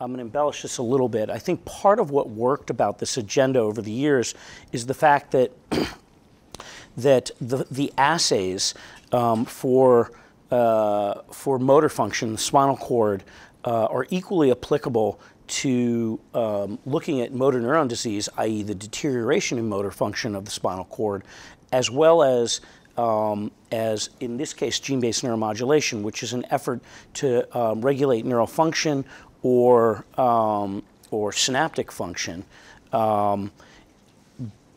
I'm going to embellish this a little bit. I think part of what worked about this agenda over the years is the fact that the assays for motor function, the spinal cord, are equally applicable to looking at motor neuron disease, i.e. the deterioration in motor function of the spinal cord, as well as in this case, gene-based neuromodulation, which is an effort to regulate neural function or synaptic function,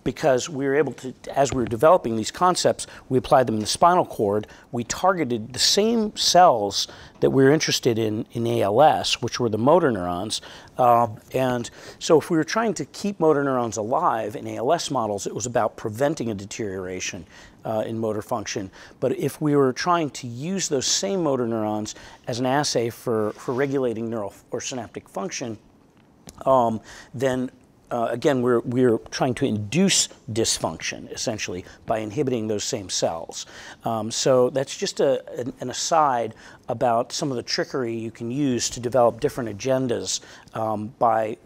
because we were able to, as we were developing these concepts, we applied them in the spinal cord. We targeted the same cells that we were interested in ALS, which were the motor neurons. And so if we were trying to keep motor neurons alive in ALS models, it was about preventing a deterioration in motor function. But if we were trying to use those same motor neurons as an assay for regulating neural or synaptic function, then again, we're trying to induce dysfunction, essentially, by inhibiting those same cells. So that's just an aside about some of the trickery you can use to develop different agendas by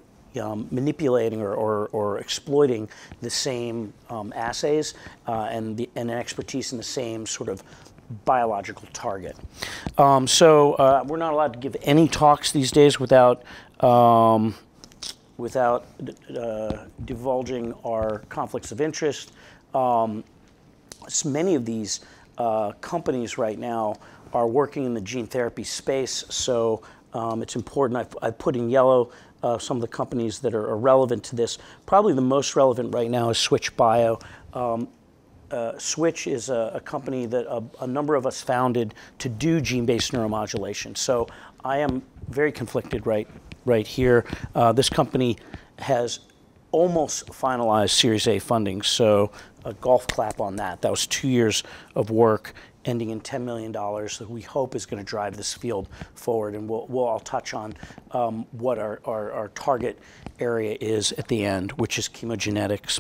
manipulating or exploiting the same assays and an expertise in the same sort of biological target. So we're not allowed to give any talks these days without divulging our conflicts of interest. Many of these companies right now are working in the gene therapy space, so it's important. I've put in yellow some of the companies that are relevant to this. Probably the most relevant right now is Switch Bio. Switch is a company that a number of us founded to do gene-based neuromodulation. So I am very conflicted right here. This company has almost finalized Series A funding, so a golf clap on that. That was 2 years of work ending in $10 million that we hope is going to drive this field forward, and we'll all touch on what our target area is at the end, which is chemogenetics.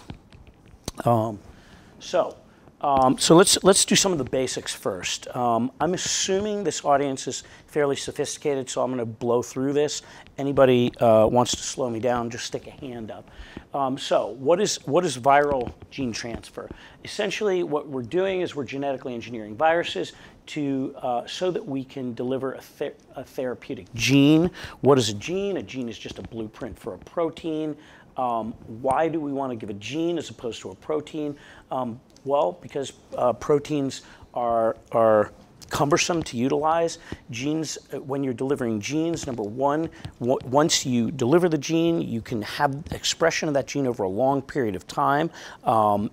So let's do some of the basics first. I'm assuming this audience is fairly sophisticated, so I'm going to blow through this. Anybody wants to slow me down, just stick a hand up. So what is viral gene transfer? Essentially, what we're doing is we're genetically engineering viruses to so that we can deliver a therapeutic gene. What is a gene? A gene is just a blueprint for a protein. Why do we want to give a gene as opposed to a protein? Well, because proteins are cumbersome to utilize. Genes, when you're delivering genes, number one, once you deliver the gene, you can have expression of that gene over a long period of time.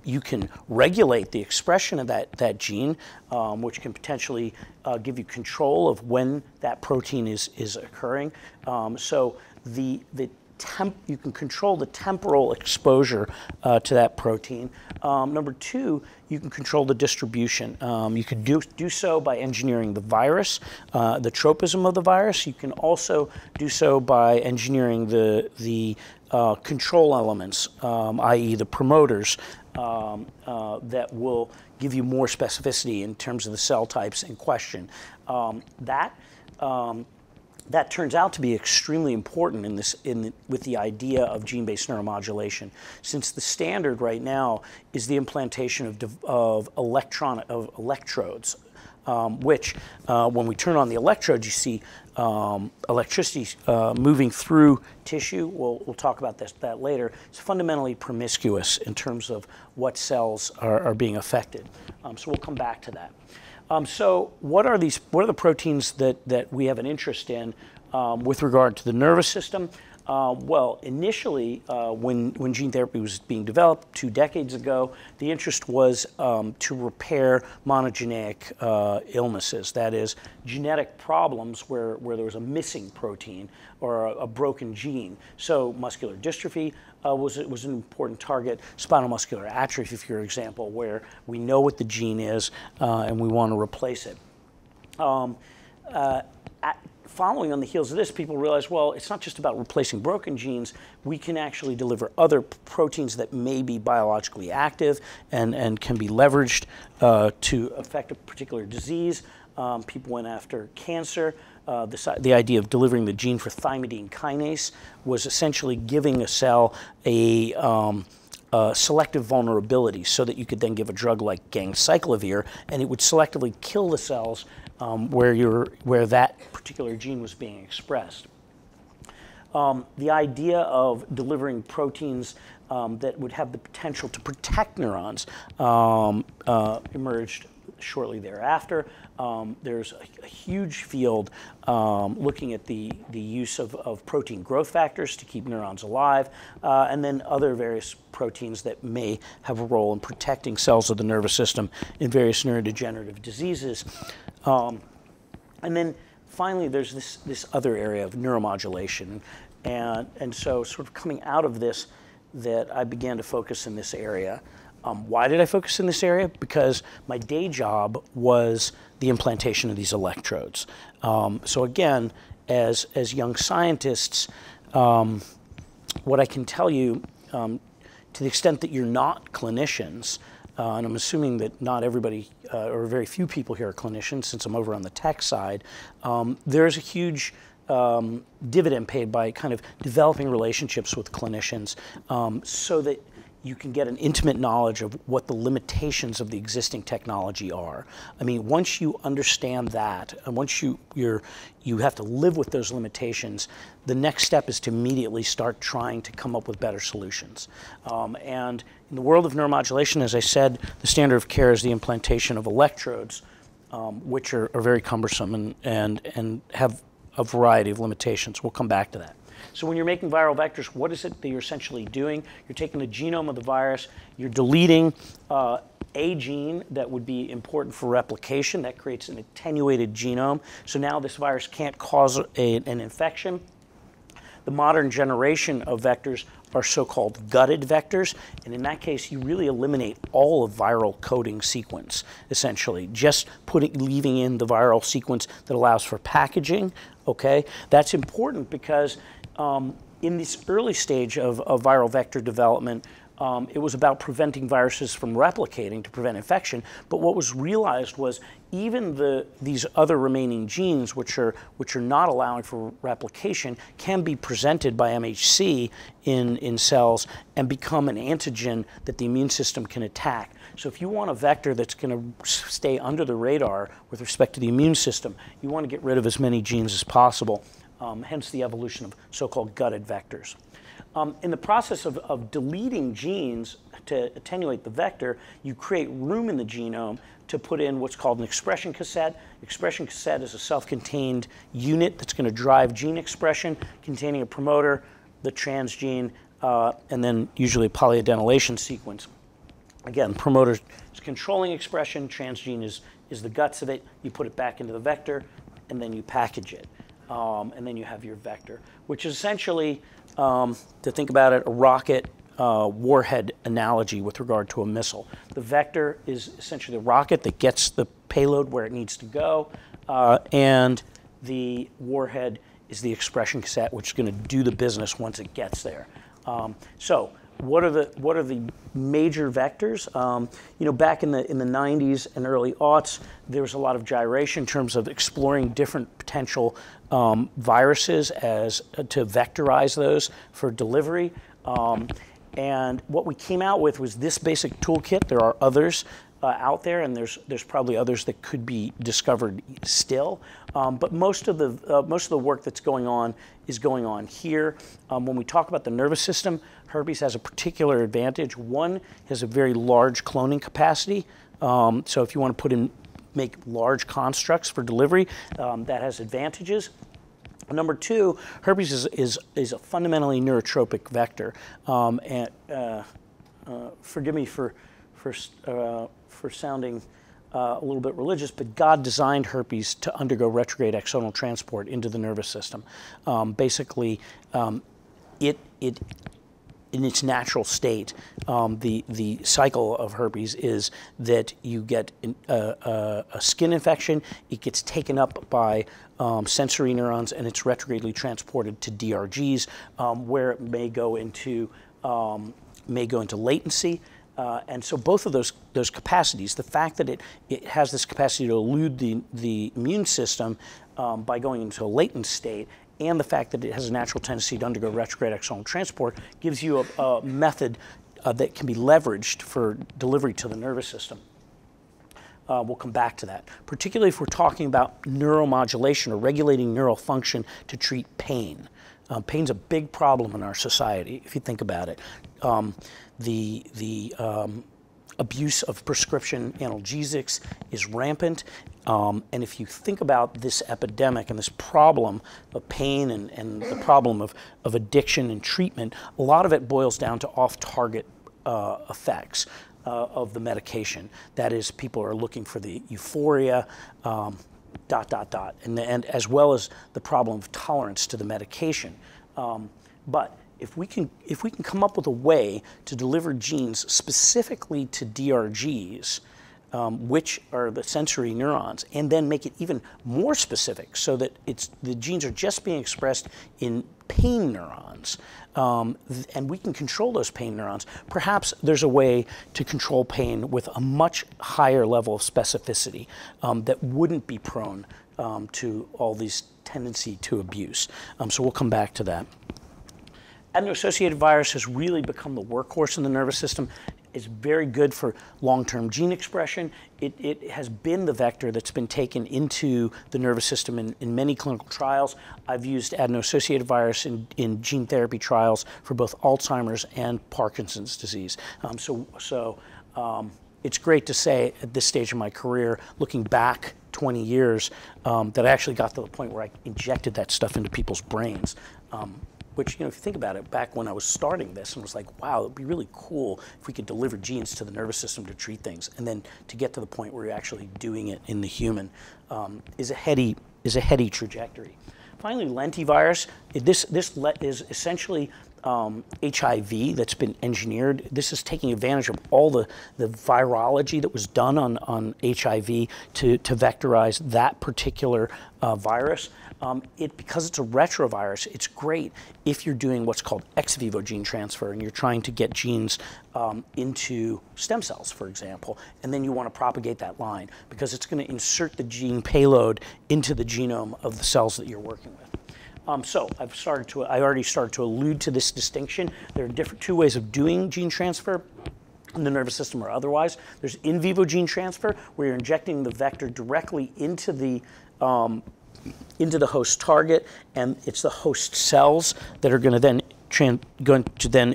You can regulate the expression of that gene, which can potentially give you control of when that protein is occurring. So you can control the temporal exposure to that protein. Number two, you can control the distribution. You could do so by engineering the virus, the tropism of the virus. You can also do so by engineering the control elements, i.e. the promoters, that will give you more specificity in terms of the cell types in question. That turns out to be extremely important with the idea of gene-based neuromodulation, since the standard right now is the implantation of electrodes, which when we turn on the electrodes, you see electricity moving through tissue. We'll talk about that later. It's fundamentally promiscuous in terms of what cells are being affected. So we'll come back to that. So what are the proteins that we have an interest in with regard to the nervous system? Well, initially, when gene therapy was being developed 2 decades ago, the interest was to repair monogenic illnesses, that is, genetic problems where there was a missing protein or a broken gene. So muscular dystrophy was an important target. Spinal muscular atrophy, for example, where we know what the gene is and we want to replace it. following on the heels of this, people realized, well, it's not just about replacing broken genes. We can actually deliver other proteins that may be biologically active and can be leveraged to affect a particular disease. People went after cancer. The idea of delivering the gene for thymidine kinase was essentially giving a cell a selective vulnerability so that you could then give a drug like ganciclovir and it would selectively kill the cells where that particular gene was being expressed. The idea of delivering proteins that would have the potential to protect neurons emerged shortly thereafter. There's a huge field looking at the use of protein growth factors to keep neurons alive, and then other various proteins that may have a role in protecting cells of the nervous system in various neurodegenerative diseases. And then finally, there's this other area of neuromodulation. And so sort of coming out of this, that I began to focus in this area. Why did I focus in this area? Because my day job was the implantation of these electrodes. So again, as young scientists, what I can tell you, to the extent that you're not clinicians, and I'm assuming that not everybody, or very few people here are clinicians since I'm over on the tech side, there's a huge dividend paid by kind of developing relationships with clinicians so that you can get an intimate knowledge of what the limitations of the existing technology are. I mean, once you understand that, and once you have to live with those limitations, the next step is to immediately start trying to come up with better solutions. And in the world of neuromodulation, as I said, the standard of care is the implantation of electrodes, which are very cumbersome and have a variety of limitations. We'll come back to that. So when you're making viral vectors, what is it that you're essentially doing? You're taking the genome of the virus, you're deleting a gene that would be important for replication. That creates an attenuated genome. So now this virus can't cause an infection. The modern generation of vectors are so-called gutted vectors, and in that case, you really eliminate all of viral coding sequence, essentially. Just leaving in the viral sequence that allows for packaging, okay? That's important because in this early stage of viral vector development, it was about preventing viruses from replicating to prevent infection. But what was realized was even these other remaining genes, which are not allowing for replication, can be presented by MHC in cells and become an antigen that the immune system can attack. So if you want a vector that's going to stay under the radar with respect to the immune system, you want to get rid of as many genes as possible. Hence the evolution of so-called gutted vectors. In the process of deleting genes to attenuate the vector, you create room in the genome to put in what's called an expression cassette. Expression cassette is a self-contained unit that's going to drive gene expression containing a promoter, the transgene, and then usually a polyadenylation sequence. Again, promoter is controlling expression, transgene is the guts of it. You put it back into the vector, and then you package it. And then you have your vector, which is essentially, to think about it, a rocket warhead analogy with regard to a missile. The vector is essentially the rocket that gets the payload where it needs to go, and the warhead is the expression cassette, which is going to do the business once it gets there. So what are the major vectors? You know, back in the 90s and early aughts, there was a lot of gyration in terms of exploring different potential viruses to vectorize those for delivery. And what we came out with was this basic toolkit. There are others out there, and there's probably others that could be discovered still. But most of the work that's going on is going on here. When we talk about the nervous system, herpes has a particular advantage. One, has a very large cloning capacity. So if you want to make large constructs for delivery, that has advantages. Number two, herpes is a fundamentally neurotropic vector. Forgive me for sounding a little bit religious, but God designed herpes to undergo retrograde axonal transport into the nervous system. Basically, it in its natural state, the cycle of herpes is that you get a skin infection, it gets taken up by sensory neurons, and it's retrogradely transported to DRGs, where it may go into latency. And so both of those capacities, the fact that it has this capacity to elude the immune system by going into a latent state, and the fact that it has a natural tendency to undergo retrograde axonal transport, gives you a method that can be leveraged for delivery to the nervous system. We'll come back to that, particularly if we're talking about neuromodulation or regulating neural function to treat pain. Pain's a big problem in our society, if you think about it. The abuse of prescription analgesics is rampant. And if you think about this epidemic and this problem of pain and the problem of addiction and treatment, a lot of it boils down to off-target effects of the medication. That is, people are looking for the euphoria, ... and as well as the problem of tolerance to the medication. But if we can come up with a way to deliver genes specifically to DRGs, which are the sensory neurons, and then make it even more specific so that the genes are just being expressed in pain neurons, and we can control those pain neurons, perhaps there's a way to control pain with a much higher level of specificity that wouldn't be prone to all these tendency to abuse. So we'll come back to that. Adeno-associated virus has really become the workhorse in the nervous system. It's very good for long-term gene expression. It has been the vector that's been taken into the nervous system in many clinical trials. I've used adeno-associated virus in gene therapy trials for both Alzheimer's and Parkinson's disease. It's great to say at this stage of my career, looking back 20 years, that I actually got to the point where I injected that stuff into people's brains. Which, if you think about it, back when I was starting this and was like, wow, it'd be really cool if we could deliver genes to the nervous system to treat things, and then to get to the point where you're actually doing it in the human is a heady trajectory. Finally, lentivirus. This is essentially HIV that's been engineered. This is taking advantage of all the virology that was done on HIV to vectorize that particular virus. Because it's a retrovirus, it's great if you're doing what's called ex vivo gene transfer and you're trying to get genes into stem cells, for example, and then you want to propagate that line because it's going to insert the gene payload into the genome of the cells that you're working with. So I already started to allude to this distinction. There are two ways of doing gene transfer in the nervous system or otherwise. There's in vivo gene transfer, where you're injecting the vector directly into the host target, and it's the host cells that are going to then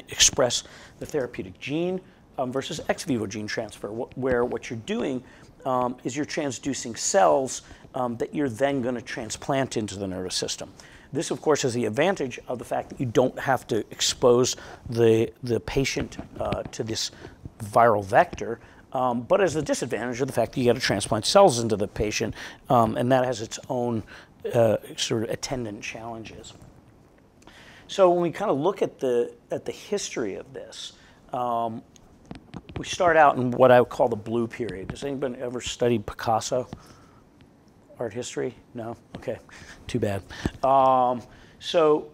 express the therapeutic gene, versus ex vivo gene transfer, where what you're doing is you're transducing cells that you're then going to transplant into the nervous system. This, of course, has the advantage of the fact that you don't have to expose the patient to this viral vector, but as the disadvantage of the fact that you got to transplant cells into the patient, and that has its own sort of attendant challenges. So when we kind of look at the history of this, we start out in what I would call the blue period. Has anybody ever studied Picasso? Art history? No? Okay, too bad. So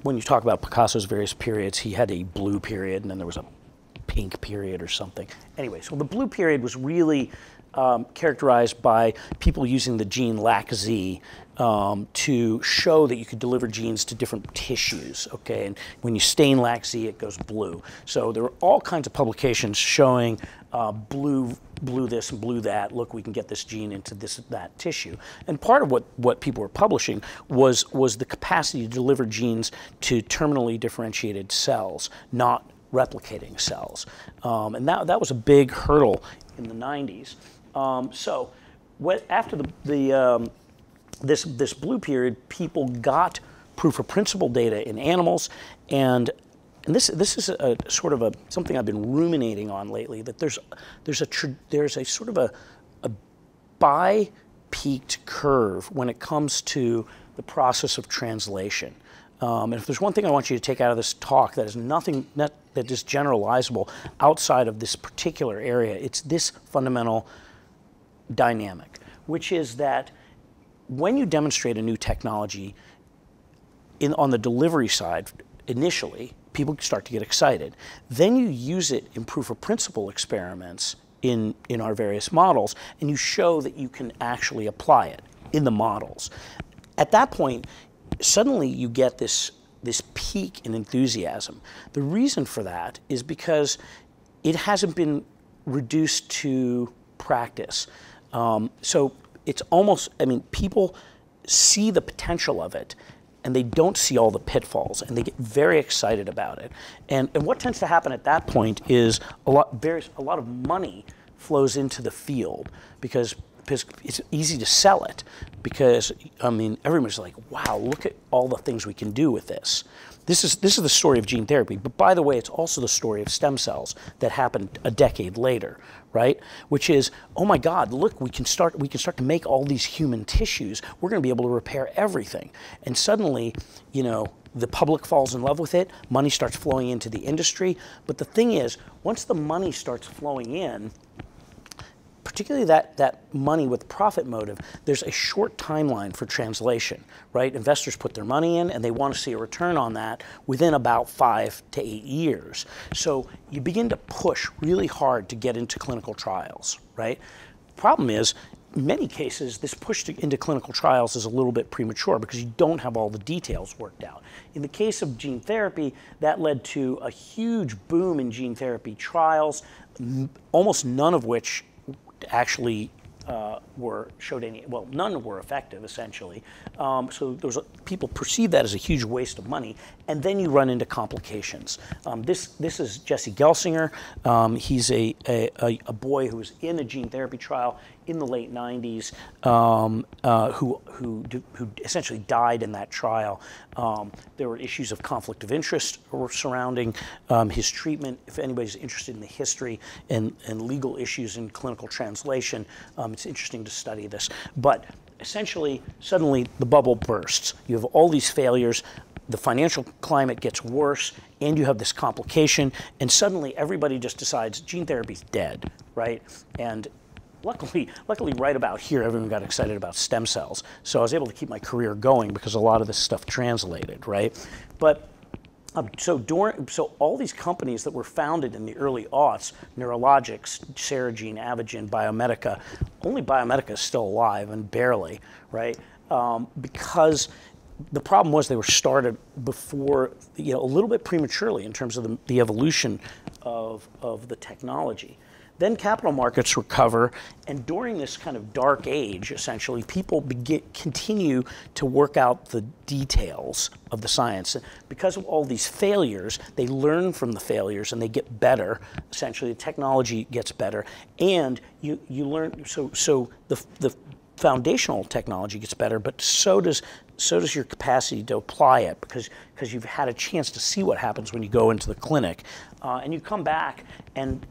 when you talk about Picasso's various periods, he had a blue period and then there was a pink period or something. Anyway, so the blue period was really characterized by people using the gene LAC-Z to show that you could deliver genes to different tissues, okay? And when you stain LAC-Z, it goes blue. So there were all kinds of publications showing blue this and blue that. Look, we can get this gene into that tissue. And part of what people were publishing was the capacity to deliver genes to terminally differentiated cells, not replicating cells. And that was a big hurdle in the 90s. So after this blue period, people got proof of principle data in animals, and this is a sort of something I've been ruminating on lately. That there's a sort of a bi-peaked curve when it comes to the process of translation. And if there's one thing I want you to take out of this talk that is that is generalizable outside of this particular area, it's this fundamental dynamic, which is that when you demonstrate a new technology on the delivery side, initially, people start to get excited. Then you use it in proof of principle experiments in our various models, and you show that you can actually apply it in the models. At that point, suddenly you get this peak in enthusiasm. The reason for that is because it hasn't been reduced to practice. So it's almost, I mean, people see the potential of it, and they don't see all the pitfalls, and they get very excited about it. And what tends to happen at that point is a lot of money flows into the field because it's easy to sell it. Because I mean, everyone's like, "Wow, look at all the things we can do with this." This is the story of gene therapy. But by the way, it's also the story of stem cells that happened a decade later, right? Which is, oh my God, look, we can start to make all these human tissues. We're going to be able to repair everything. And suddenly, you know, the public falls in love with it. Money starts flowing into the industry. But the thing is, once the money starts flowing in, particularly that money with profit motive, there's a short timeline for translation, right? Investors put their money in and they want to see a return on that within about 5 to 8 years. So you begin to push really hard to get into clinical trials, right? Problem is, in many cases, this push into clinical trials is a little bit premature because you don't have all the details worked out. In the case of gene therapy, that led to a huge boom in gene therapy trials, almost none of which actually none were effective, essentially. So people perceive that as a huge waste of money, and then you run into complications. This is Jesse Gelsinger. He's a boy who was in a gene therapy trial in the late 90s, who essentially died in that trial. There were issues of conflict of interest surrounding his treatment. If anybody's interested in the history and legal issues in clinical translation, it's interesting to study this. But essentially, suddenly the bubble bursts. You have all these failures, the financial climate gets worse, and you have this complication, and suddenly everybody just decides gene therapy's dead, right? And luckily, right about here, everyone got excited about stem cells. So I was able to keep my career going because a lot of this stuff translated, right? But so all these companies that were founded in the early aughts, Neurologics, Serogene, Avogen, Biomedica, only Biomedica is still alive, and barely, right? Because the problem was they were started before, you know, a little bit prematurely in terms of the evolution of the technology. Then capital markets recover, and during this kind of dark age, essentially, people continue to work out the details of the science. Because of all these failures, they learn from the failures and they get better. Essentially, the technology gets better, and you learn. So the foundational technology gets better, but so does your capacity to apply it, because you've had a chance to see what happens when you go into the clinic, and you come back, and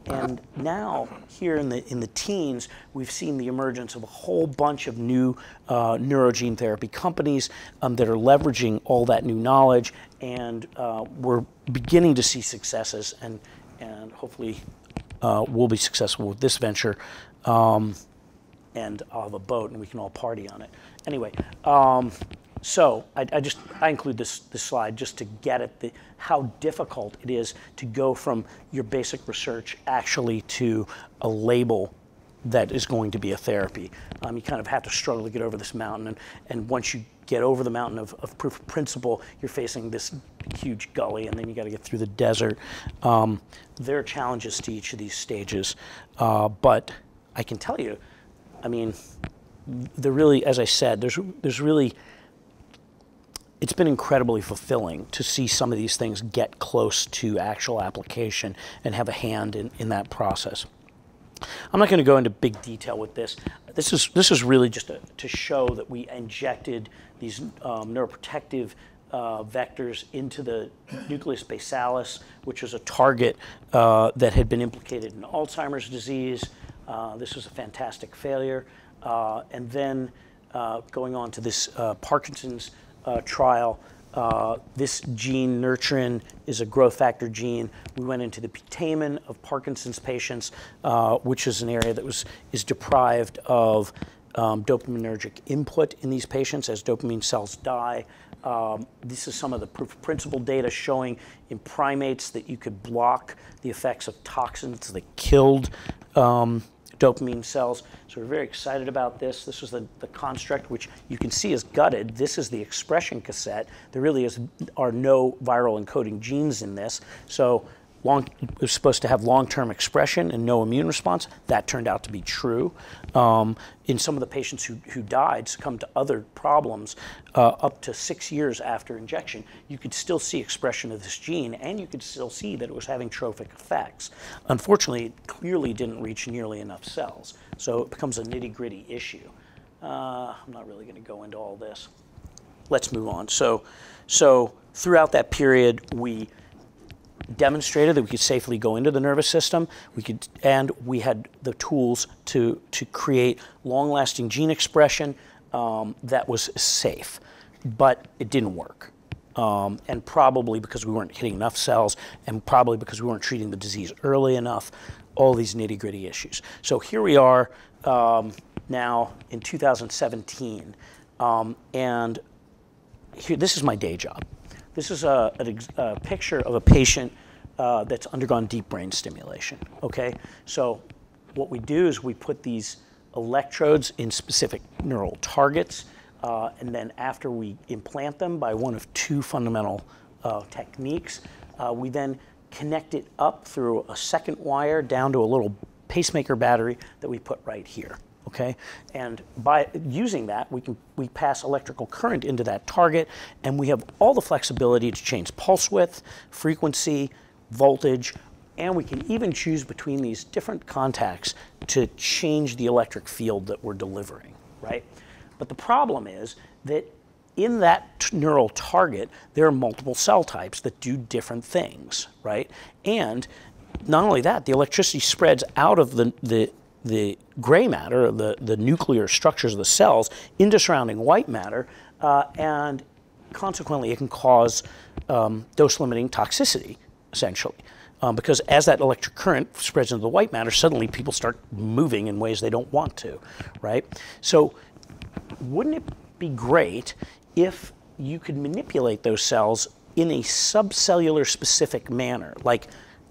now here in the teens, we've seen the emergence of a whole bunch of new neurogene therapy companies that are leveraging all that new knowledge, and we're beginning to see successes, and hopefully we'll be successful with this venture. And I'll have a boat and we can all party on it. Anyway, so I include this slide just to get at how difficult it is to go from your basic research actually to a label that is going to be a therapy. You kind of have to struggle to get over this mountain, and once you get over the mountain of proof of principle, you're facing this huge gully, and then you got to get through the desert. There are challenges to each of these stages, but I can tell you, I mean, really, as I said, there's really, it's been incredibly fulfilling to see some of these things get close to actual application and have a hand in that process. I'm not going to go into big detail with this. This is really just to show that we injected these neuroprotective vectors into the nucleus basalis, which was a target that had been implicated in Alzheimer's disease. This was a fantastic failure. And then going on to this Parkinson's trial, This gene, nurturin, is a growth factor gene. We went into the putamen of Parkinson's patients, which is an area that is deprived of dopaminergic input in these patients as dopamine cells die. This is some of the proof of principle data showing in primates that you could block the effects of toxins that killed dopamine cells. So we're very excited about this. This was the construct, which you can see is gutted. This is the expression cassette. There really are no viral encoding genes in this. So it was supposed to have long-term expression and no immune response. That turned out to be true. In some of the patients who died, succumbed to other problems, up to 6 years after injection, you could still see expression of this gene, and you could still see that it was having trophic effects. Unfortunately, it clearly didn't reach nearly enough cells, so it becomes a nitty-gritty issue. I'm not really going to go into all this. Let's move on. So throughout that period, we demonstrated that we could safely go into the nervous system. And we had the tools to create long-lasting gene expression that was safe, but it didn't work. And probably because we weren't hitting enough cells, and probably because we weren't treating the disease early enough, all these nitty-gritty issues. So here we are now in 2017, and this is my day job. This is a picture of a patient that's undergone deep brain stimulation, okay? So what we do is we put these electrodes in specific neural targets, and then after we implant them by one of two fundamental techniques, we then connect it up through a second wire down to a little pacemaker battery that we put right here. Okay, and by using that, we pass electrical current into that target, and we have all the flexibility to change pulse width, frequency, voltage, and we can even choose between these different contacts to change the electric field that we're delivering, right? But the problem is that in that neural target, there are multiple cell types that do different things, right? And not only that, the electricity spreads out of the gray matter, the nuclear structures of the cells, into surrounding white matter, and consequently it can cause dose-limiting toxicity, essentially. Because as that electric current spreads into the white matter, suddenly people start moving in ways they don't want to, right? So wouldn't it be great if you could manipulate those cells in a subcellular specific manner, like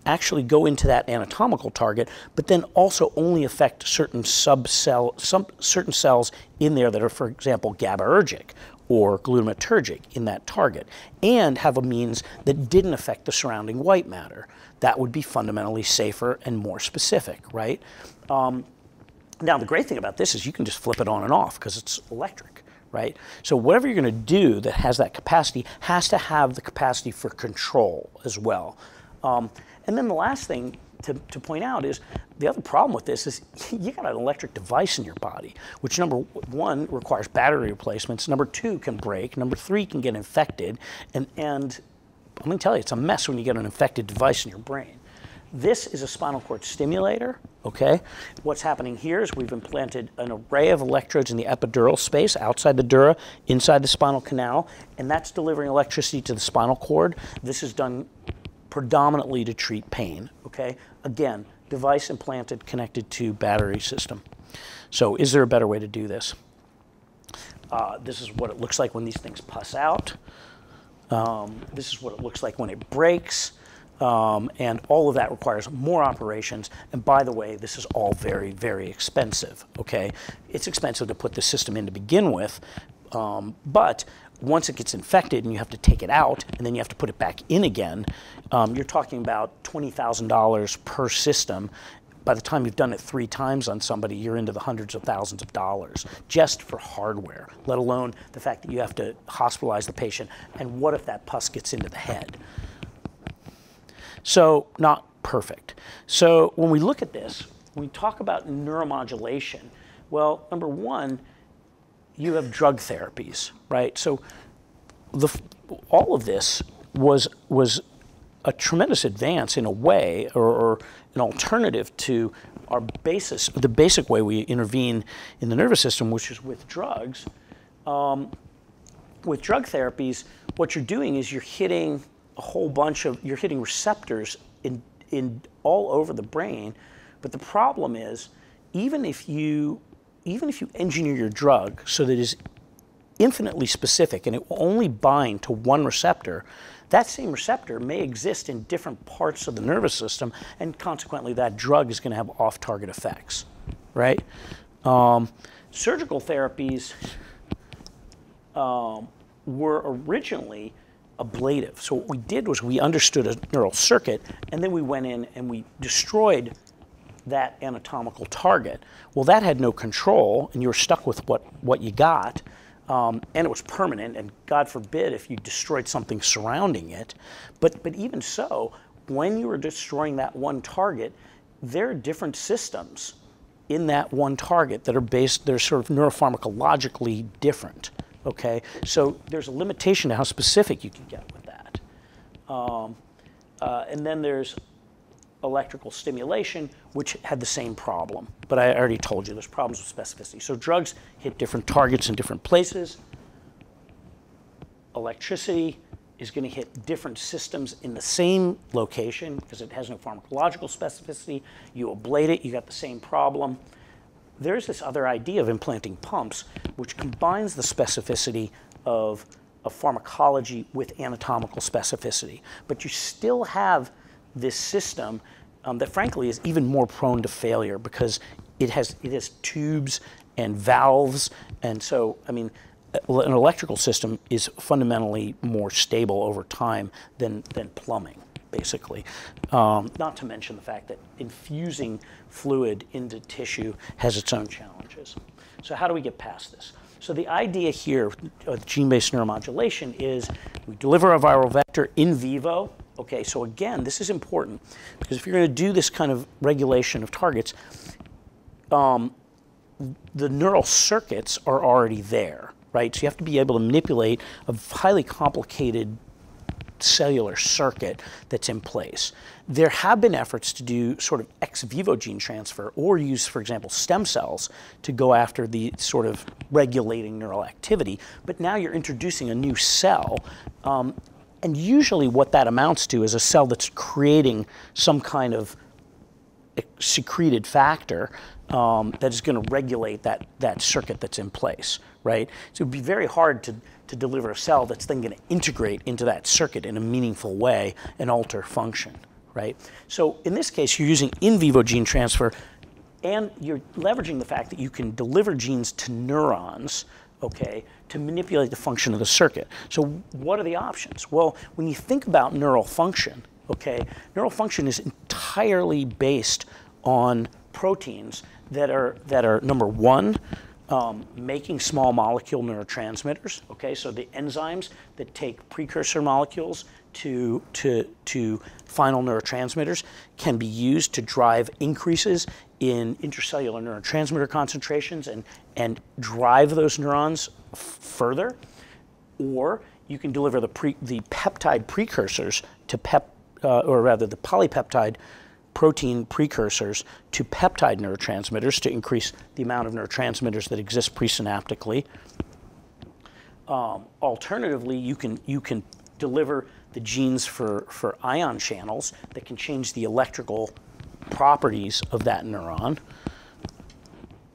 actually go into that anatomical target, but then also only affect certain certain cells in there that are, for example, GABAergic or glutamatergic in that target, and have a means that didn't affect the surrounding white matter. That would be fundamentally safer and more specific, right? Now, the great thing about this is you can just flip it on and off because it's electric, right? So whatever you're going to do that has that capacity has to have the capacity for control as well. And then the last thing to point out is the other problem with this is you got an electric device in your body, which number one requires battery replacements, number two can break, number three can get infected, and I'm going to tell you, it's a mess when you get an infected device in your brain. This is a spinal cord stimulator, okay? What's happening here is we've implanted an array of electrodes in the epidural space, outside the dura, inside the spinal canal, and that's delivering electricity to the spinal cord. This is done predominantly to treat pain, okay? Again, device implanted, connected to battery system. So is there a better way to do this? This is what it looks like when these things pus out. This is what it looks like when it breaks. And all of that requires more operations. And by the way, this is all very, very expensive, okay? It's expensive to put the system in to begin with, but once it gets infected and you have to take it out and then you have to put it back in again, you're talking about $20,000 per system. By the time you've done it 3 times on somebody, you're into the hundreds of thousands of dollars just for hardware, let alone the fact that you have to hospitalize the patient. And what if that pus gets into the head? So not perfect. So when we look at this, when we talk about neuromodulation, well, number one, you have drug therapies, right? So all of this was a tremendous advance in a way, or an alternative to our the basic way we intervene in the nervous system, which is with drugs. with drug therapies, what you're doing is you're hitting a whole bunch of, you're hitting receptors in all over the brain. But the problem is, even if you engineer your drug so that it is infinitely specific and it will only bind to one receptor, that same receptor may exist in different parts of the nervous system, and consequently that drug is going to have off-target effects, right? Surgical therapies were originally ablative. So what we did was we understood a neural circuit, and then we went in and we destroyed that anatomical target. Well, that had no control, and you were stuck with what you got, and it was permanent, and God forbid if you destroyed something surrounding it. But even so, when you were destroying that one target, there are different systems in that one target that are they're sort of neuropharmacologically different, okay? So there's a limitation to how specific you can get with that. And then there's electrical stimulation, which had the same problem. But I already told you there's problems with specificity. So drugs hit different targets in different places. Electricity is going to hit different systems in the same location because it has no pharmacological specificity. You ablate it, you got the same problem. There's this other idea of implanting pumps, which combines the specificity of pharmacology with anatomical specificity. But you still have this system that frankly is even more prone to failure because it has tubes and valves, and so I mean an electrical system is fundamentally more stable over time than plumbing, basically. Not to mention the fact that infusing fluid into tissue has its own challenges. So how do we get past this? So the idea here of gene-based neuromodulation is we deliver a viral vector in vivo. Okay, so again, this is important because if you're going to do this kind of regulation of targets, the neural circuits are already there, right? So you have to be able to manipulate a highly complicated cellular circuit that's in place. There have been efforts to do sort of ex vivo gene transfer or use, for example, stem cells to go after the sort of regulating neural activity, but now you're introducing a new cell. And usually what that amounts to is a cell that's creating some kind of secreted factor that is going to regulate that circuit that's in place, right? So it would be very hard to deliver a cell that's then going to integrate into that circuit in a meaningful way and alter function, right? So in this case, you're using in vivo gene transfer, and you're leveraging the fact that you can deliver genes to neurons, okay, to manipulate the function of the circuit. So what are the options? Well, when you think about neural function, okay, neural function is entirely based on proteins that are number one, making small molecule neurotransmitters, okay, so the enzymes that take precursor molecules to final neurotransmitters can be used to drive increases in intracellular neurotransmitter concentrations and drive those neurons further, or you can deliver the peptide precursors to or rather the polypeptide protein precursors to peptide neurotransmitters to increase the amount of neurotransmitters that exist presynaptically. Alternatively, you can deliver the genes for ion channels that can change the electrical properties of that neuron.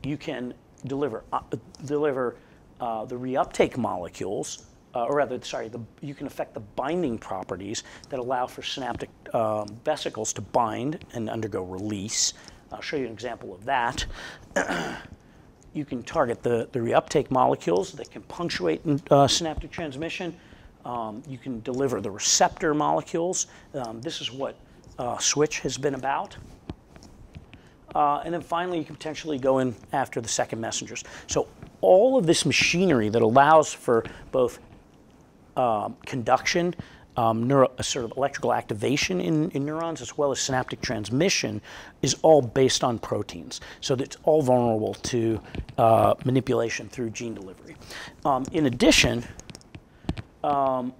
You can deliver the reuptake molecules, or rather, sorry, you can affect the binding properties that allow for synaptic vesicles to bind and undergo release. I'll show you an example of that. You can target the reuptake molecules that can punctuate synaptic transmission. You can deliver the receptor molecules. This is what switch has been about. And then finally, you can potentially go in after the second messengers. So all of this machinery that allows for both conduction, sort of electrical activation in neurons, as well as synaptic transmission, is all based on proteins. So it's all vulnerable to manipulation through gene delivery. In addition, unfortunately,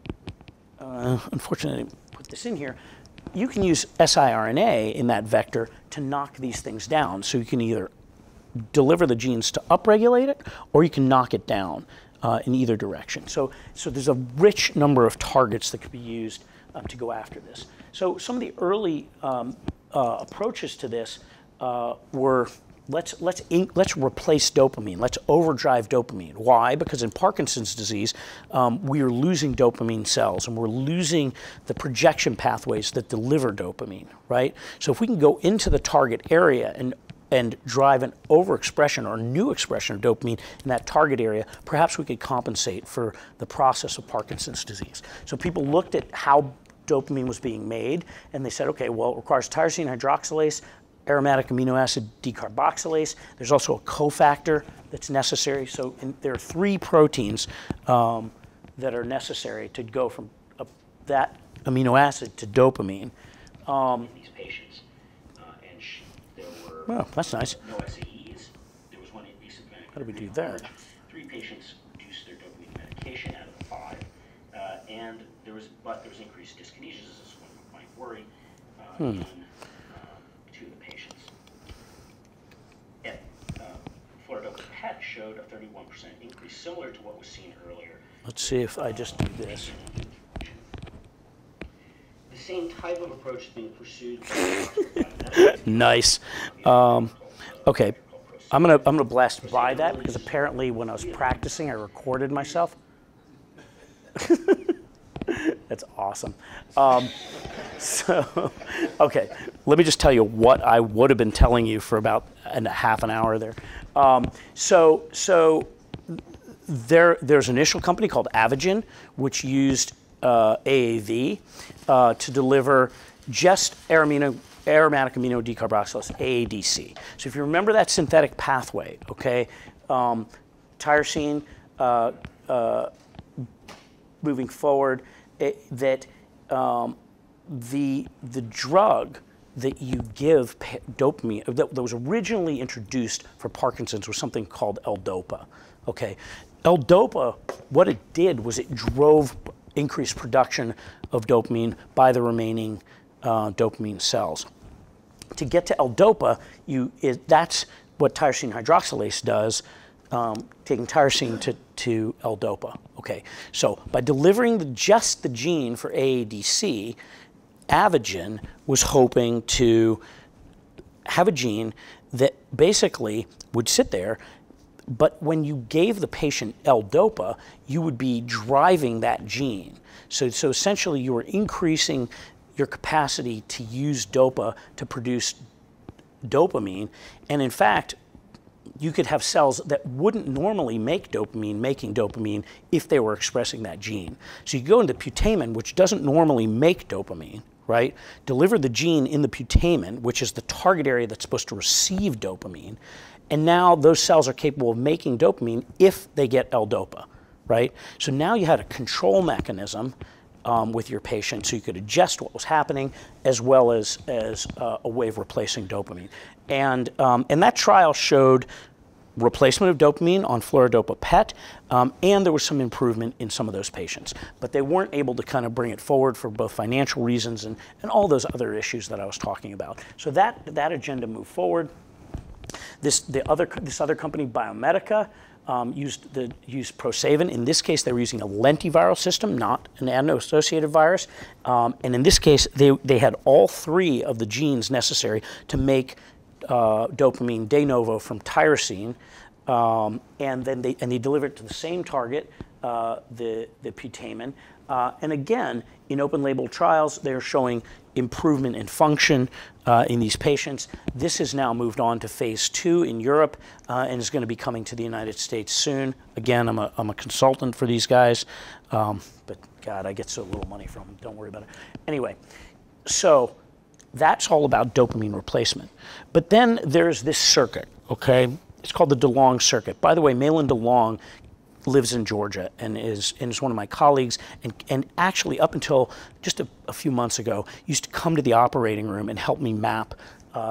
I didn't put this in here, you can use siRNA in that vector to knock these things down. So you can either deliver the genes to upregulate it, or you can knock it down. in either direction. So there's a rich number of targets that could be used to go after this. So some of the early approaches to this were let's replace dopamine. Let's overdrive dopamine. Why? Because in Parkinson's disease, we are losing dopamine cells, and we're losing the projection pathways that deliver dopamine, right? So if we can go into the target area and drive an overexpression or new expression of dopamine in that target area, perhaps we could compensate for the process of Parkinson's disease. So people looked at how dopamine was being made, and they said, okay, well, it requires tyrosine hydroxylase, aromatic amino acid decarboxylase. There's also a cofactor that's necessary. So there are 3 proteins that are necessary to go from that amino acid to dopamine. In these patients, there were well, that's nice. no SAEs. There was one asymptomatic. How do we do that? 3 patients reduced their dopamine medication out of the 5, and there was increased dyskinesias. This is one might worry. In 2 of the patients. And fluorodopa PET showed a 31% increase, similar to what was seen earlier. Let's see if I just do this. The same type of approach is being pursued. Nice. Okay, I'm gonna blast by that because apparently when I was practicing, I recorded myself. That's awesome. So, okay, let me just tell you what I would have been telling you for about half an hour there. There's an initial company called Avogen, which used AAV to deliver just aromatic amino decarboxylase, AADC. So if you remember that synthetic pathway, okay, tyrosine moving forward, the drug that you give dopamine that was originally introduced for Parkinson's was something called L-DOPA. Okay, L-DOPA, what it did was it drove increased production of dopamine by the remaining dopamine cells. To get to L-DOPA, that's what tyrosine hydroxylase does, taking tyrosine to L-DOPA. Okay, so by delivering just the gene for AADC, Avogen was hoping to have a gene that basically would sit there, but when you gave the patient L-DOPA, you would be driving that gene. So essentially you were increasing your capacity to use DOPA to produce dopamine, and in fact, you could have cells that wouldn't normally make dopamine, making dopamine if they were expressing that gene. So you go into putamen, which doesn't normally make dopamine, right? Deliver the gene in the putamen, which is the target area that's supposed to receive dopamine, and now those cells are capable of making dopamine if they get L-DOPA, right? So now you had a control mechanism with your patient, so you could adjust what was happening as well as a way of replacing dopamine. And that trial showed replacement of dopamine on fluorodopa PET, and there was some improvement in some of those patients. But they weren't able to kind of bring it forward for both financial reasons and all those other issues that I was talking about. So that agenda moved forward. This other company, Biomedica, used Prosavin. In this case, they were using a lentiviral system, not an adeno-associated virus. And in this case, they had all 3 of the genes necessary to make dopamine de novo from tyrosine, and then they deliver it to the same target, the putamen. And again, in open label trials, they're showing improvement in function in these patients. This has now moved on to phase 2 in Europe and is going to be coming to the United States soon. Again, I'm a consultant for these guys, but God, I get so little money from them. Don't worry about it. Anyway, so that's all about dopamine replacement. But then there's this circuit, okay? It's called the DeLong circuit. By the way, Malin DeLong lives in Georgia and is one of my colleagues, and actually up until just a few months ago used to come to the operating room and help me map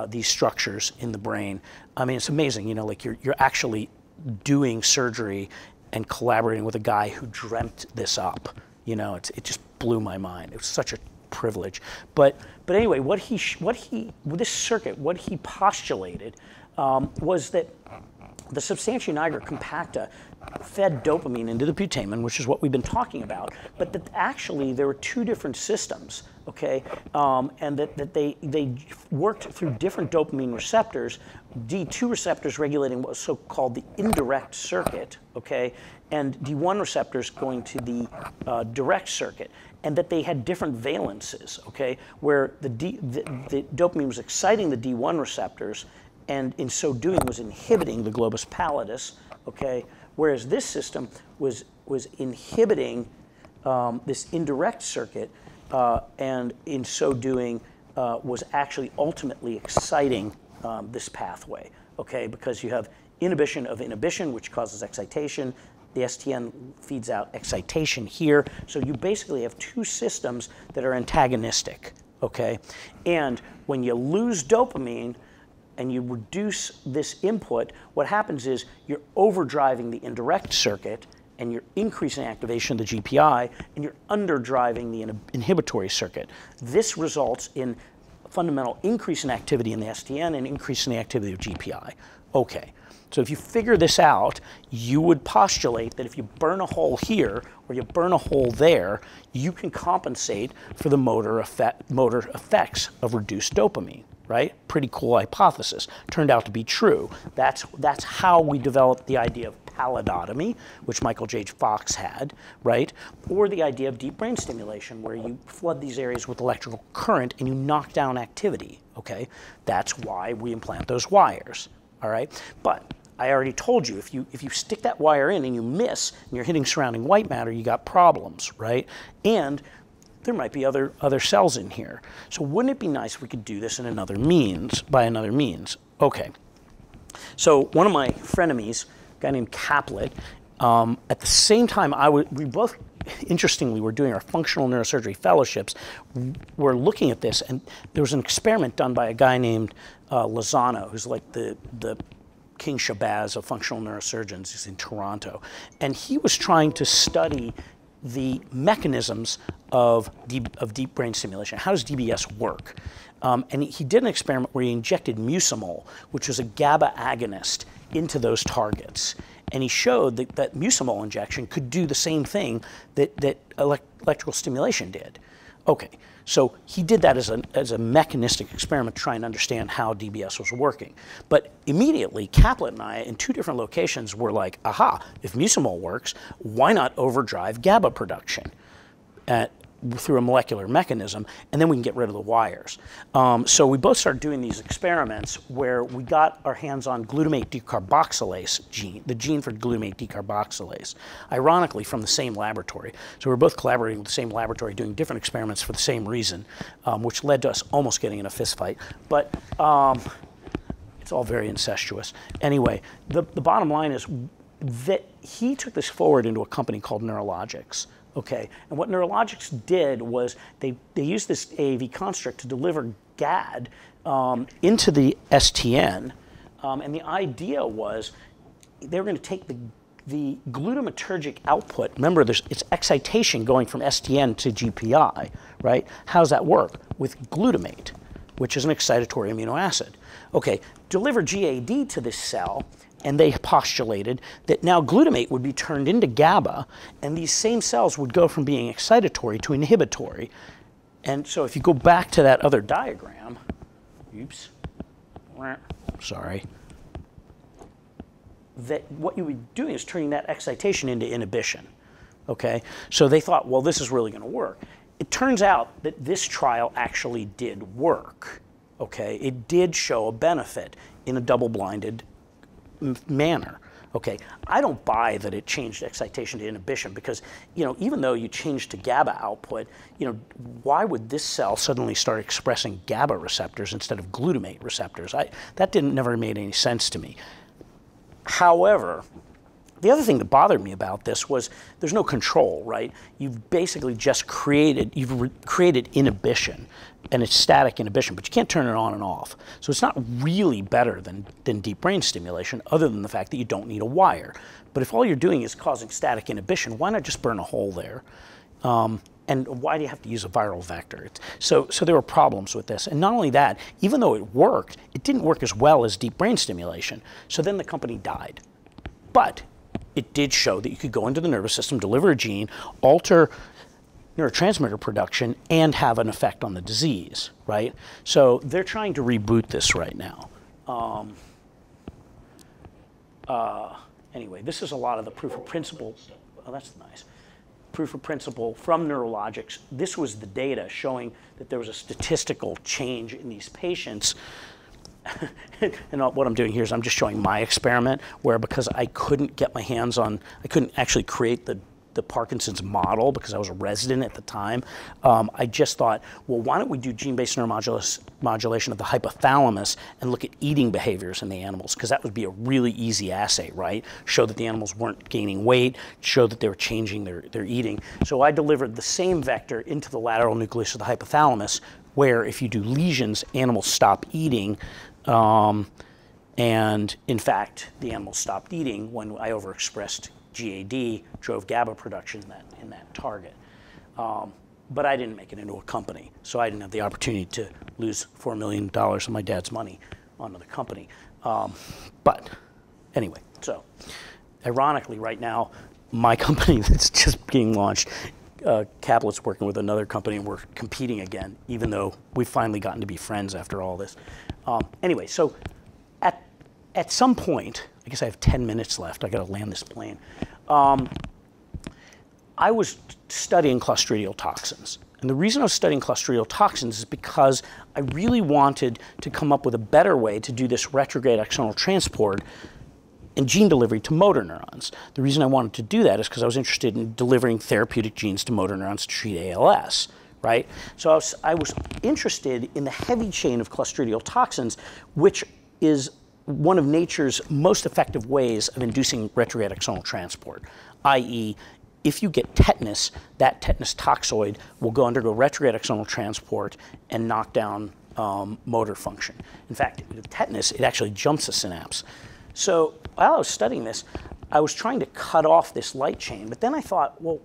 these structures in the brain. I mean, it's amazing, you know, like you're actually doing surgery and collaborating with a guy who dreamt this up. You know, it just blew my mind. It was such a privilege. But anyway, this circuit, what he postulated was that the substantia nigra compacta fed dopamine into the putamen, which is what we've been talking about, but that actually there were two different systems, okay, and that they worked through different dopamine receptors, D2 receptors regulating what was so-called the indirect circuit, okay, and D1 receptors going to the direct circuit, and that they had different valences, okay, where the dopamine was exciting the D1 receptors, and in so doing was inhibiting the globus pallidus, okay, whereas this system was inhibiting this indirect circuit, and in so doing was actually ultimately exciting this pathway, okay, because you have inhibition of inhibition, which causes excitation. The STN feeds out excitation here. So you basically have two systems that are antagonistic, okay? And when you lose dopamine and you reduce this input, what happens is you're overdriving the indirect circuit and you're increasing activation of the GPI and you're underdriving the inhibitory circuit. This results in a fundamental increase in activity in the STN and increase in the activity of GPI. Okay. So if you figure this out, you would postulate that if you burn a hole here or you burn a hole there, you can compensate for the motor effects of reduced dopamine, right? Pretty cool hypothesis. Turned out to be true. That's how we developed the idea of pallidotomy, which Michael J. Fox had, right? Or the idea of deep brain stimulation, where you flood these areas with electrical current and you knock down activity, okay? That's why we implant those wires, all right? But I already told you, if you stick that wire in and you miss and you're hitting surrounding white matter, you got problems, right? And there might be other cells in here. So wouldn't it be nice if we could do this in another means, by another means? Okay. So one of my frenemies, a guy named Caplet, at the same time we both, interestingly, were doing our functional neurosurgery fellowships. We're looking at this, and there was an experiment done by a guy named Lozano, who's like the King Shabazz of functional neurosurgeons. He's in Toronto. And he was trying to study the mechanisms of deep brain stimulation. How does DBS work? And he did an experiment where he injected Mucimol, which was a GABA agonist, into those targets. And he showed that Mucimol injection could do the same thing that electrical stimulation did. Okay, so he did that as a mechanistic experiment to try and understand how DBS was working. But immediately, Caplet and I, in two different locations, were like, aha, if Mucimol works, why not overdrive GABA production through a molecular mechanism, and then we can get rid of the wires. So we both started doing these experiments where we got our hands on glutamate decarboxylase gene, the gene for glutamate decarboxylase, ironically from the same laboratory. So we're both collaborating with the same laboratory, doing different experiments for the same reason, which led to us almost getting in a fist fight. But it's all very incestuous. Anyway, the bottom line is that he took this forward into a company called Neurologics. Okay, and what Neurologics did was they used this AAV construct to deliver GAD into the STN, and the idea was they were going to take the glutamatergic output. Remember, it's excitation going from STN to GPI, right? How does that work? With glutamate, which is an excitatory amino acid. Okay, deliver GAD to this cell, and they postulated that now glutamate would be turned into GABA, and these same cells would go from being excitatory to inhibitory. And so if you go back to that other diagram, oops, sorry, that what you would be doing is turning that excitation into inhibition, okay? So they thought, well, this is really gonna work. It turns out that this trial actually did work, okay? It did show a benefit in a double-blinded manner. Okay, I don't buy that it changed excitation to inhibition because, you know, even though you changed to GABA output, you know, why would this cell suddenly start expressing GABA receptors instead of glutamate receptors? That never made any sense to me. However, the other thing that bothered me about this was there's no control, right? You've basically just created inhibition, and it's static inhibition, but you can't turn it on and off. So it's not really better than deep brain stimulation, other than the fact that you don't need a wire. But if all you're doing is causing static inhibition, why not just burn a hole there? And why do you have to use a viral vector? So there were problems with this. And not only that, even though it worked, it didn't work as well as deep brain stimulation. So then the company died. But it did show that you could go into the nervous system, deliver a gene, alter neurotransmitter production, and have an effect on the disease, right? So they're trying to reboot this right now. Anyway, this is a lot of the proof of principle. Oh, that's nice. Proof of principle from Neurologics. This was the data showing that there was a statistical change in these patients. And what I'm doing here is I'm just showing my experiment where, because I couldn't get my hands on, I couldn't actually create the Parkinson's model because I was a resident at the time, I just thought, well, why don't we do gene-based neuromodulation of the hypothalamus and look at eating behaviors in the animals, because that would be a really easy assay, right? Show that the animals weren't gaining weight, show that they were changing their eating. So I delivered the same vector into the lateral nucleus of the hypothalamus, where if you do lesions, animals stop eating. And in fact, the animals stopped eating when I overexpressed GAD, drove GABA production in that target. But I didn't make it into a company, so I didn't have the opportunity to lose $4 million of my dad's money onto the company. But anyway, so ironically right now, my company that's just being launched, Caplet's working with another company, and we're competing again, even though we've finally gotten to be friends after all this. Anyway, so at some point, I guess I have 10 minutes left. I got to land this plane. I was studying Clostridial toxins. And the reason I was studying Clostridial toxins is because I really wanted to come up with a better way to do this retrograde axonal transport and gene delivery to motor neurons. The reason I wanted to do that is because I was interested in delivering therapeutic genes to motor neurons to treat ALS, right? So I was interested in the heavy chain of Clostridial toxins, which is one of nature's most effective ways of inducing retrograde axonal transport, i.e., if you get tetanus, that tetanus toxoid will undergo retrograde axonal transport and knock down motor function. In fact, with tetanus, it actually jumps a synapse. So while I was studying this, I was trying to cut off this light chain, but then I thought, well,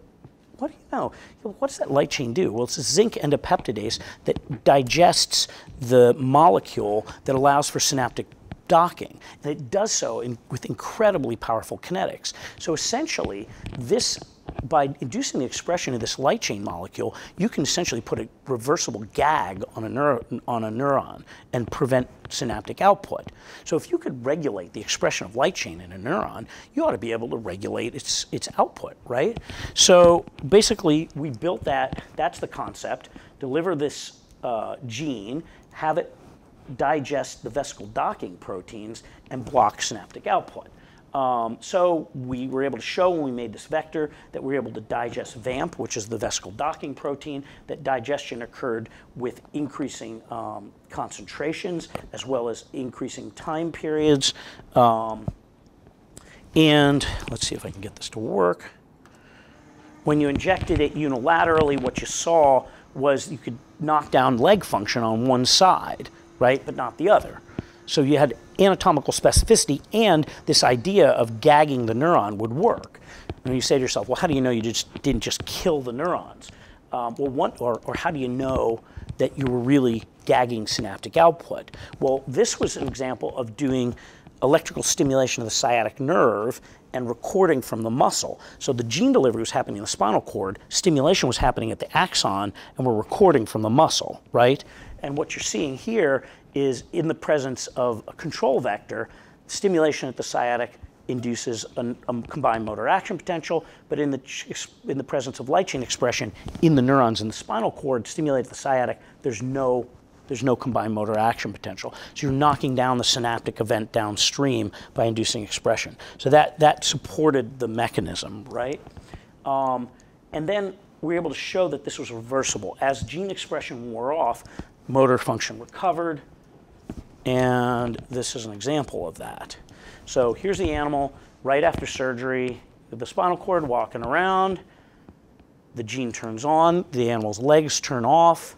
what do you know? What does that light chain do? Well, it's a zinc endopeptidase that digests the molecule that allows for synaptic docking, and it does so with incredibly powerful kinetics. So essentially, by inducing the expression of this light chain molecule, you can essentially put a reversible gag on a neuron and prevent synaptic output. So if you could regulate the expression of light chain in a neuron, you ought to be able to regulate its output, right? So basically, we built that. That's the concept. Deliver this gene, have it digest the vesicle docking proteins, and block synaptic output. So we were able to show when we made this vector that we were able to digest VAMP, which is the vesicle docking protein, that digestion occurred with increasing concentrations as well as increasing time periods. And let's see if I can get this to work. When you injected it unilaterally, what you saw was you could knock down leg function on one side, right, but not the other. So you had anatomical specificity, and this idea of gagging the neuron would work. And you say to yourself, well, how do you know you didn't just kill the neurons? Or how do you know that you were really gagging synaptic output? Well, this was an example of doing electrical stimulation of the sciatic nerve and recording from the muscle. So the gene delivery was happening in the spinal cord, stimulation was happening at the axon, and we're recording from the muscle, right? And what you're seeing here is in the presence of a control vector, stimulation at the sciatic induces a combined motor action potential, but in the presence of light chain expression in the neurons in the spinal cord stimulated the sciatic, there's no combined motor action potential. So you're knocking down the synaptic event downstream by inducing expression. So that supported the mechanism, right? And then we were able to show that this was reversible. As gene expression wore off, motor function recovered, and this is an example of that. So here's the animal right after surgery with the spinal cord walking around. The gene turns on, the animal's legs turn off,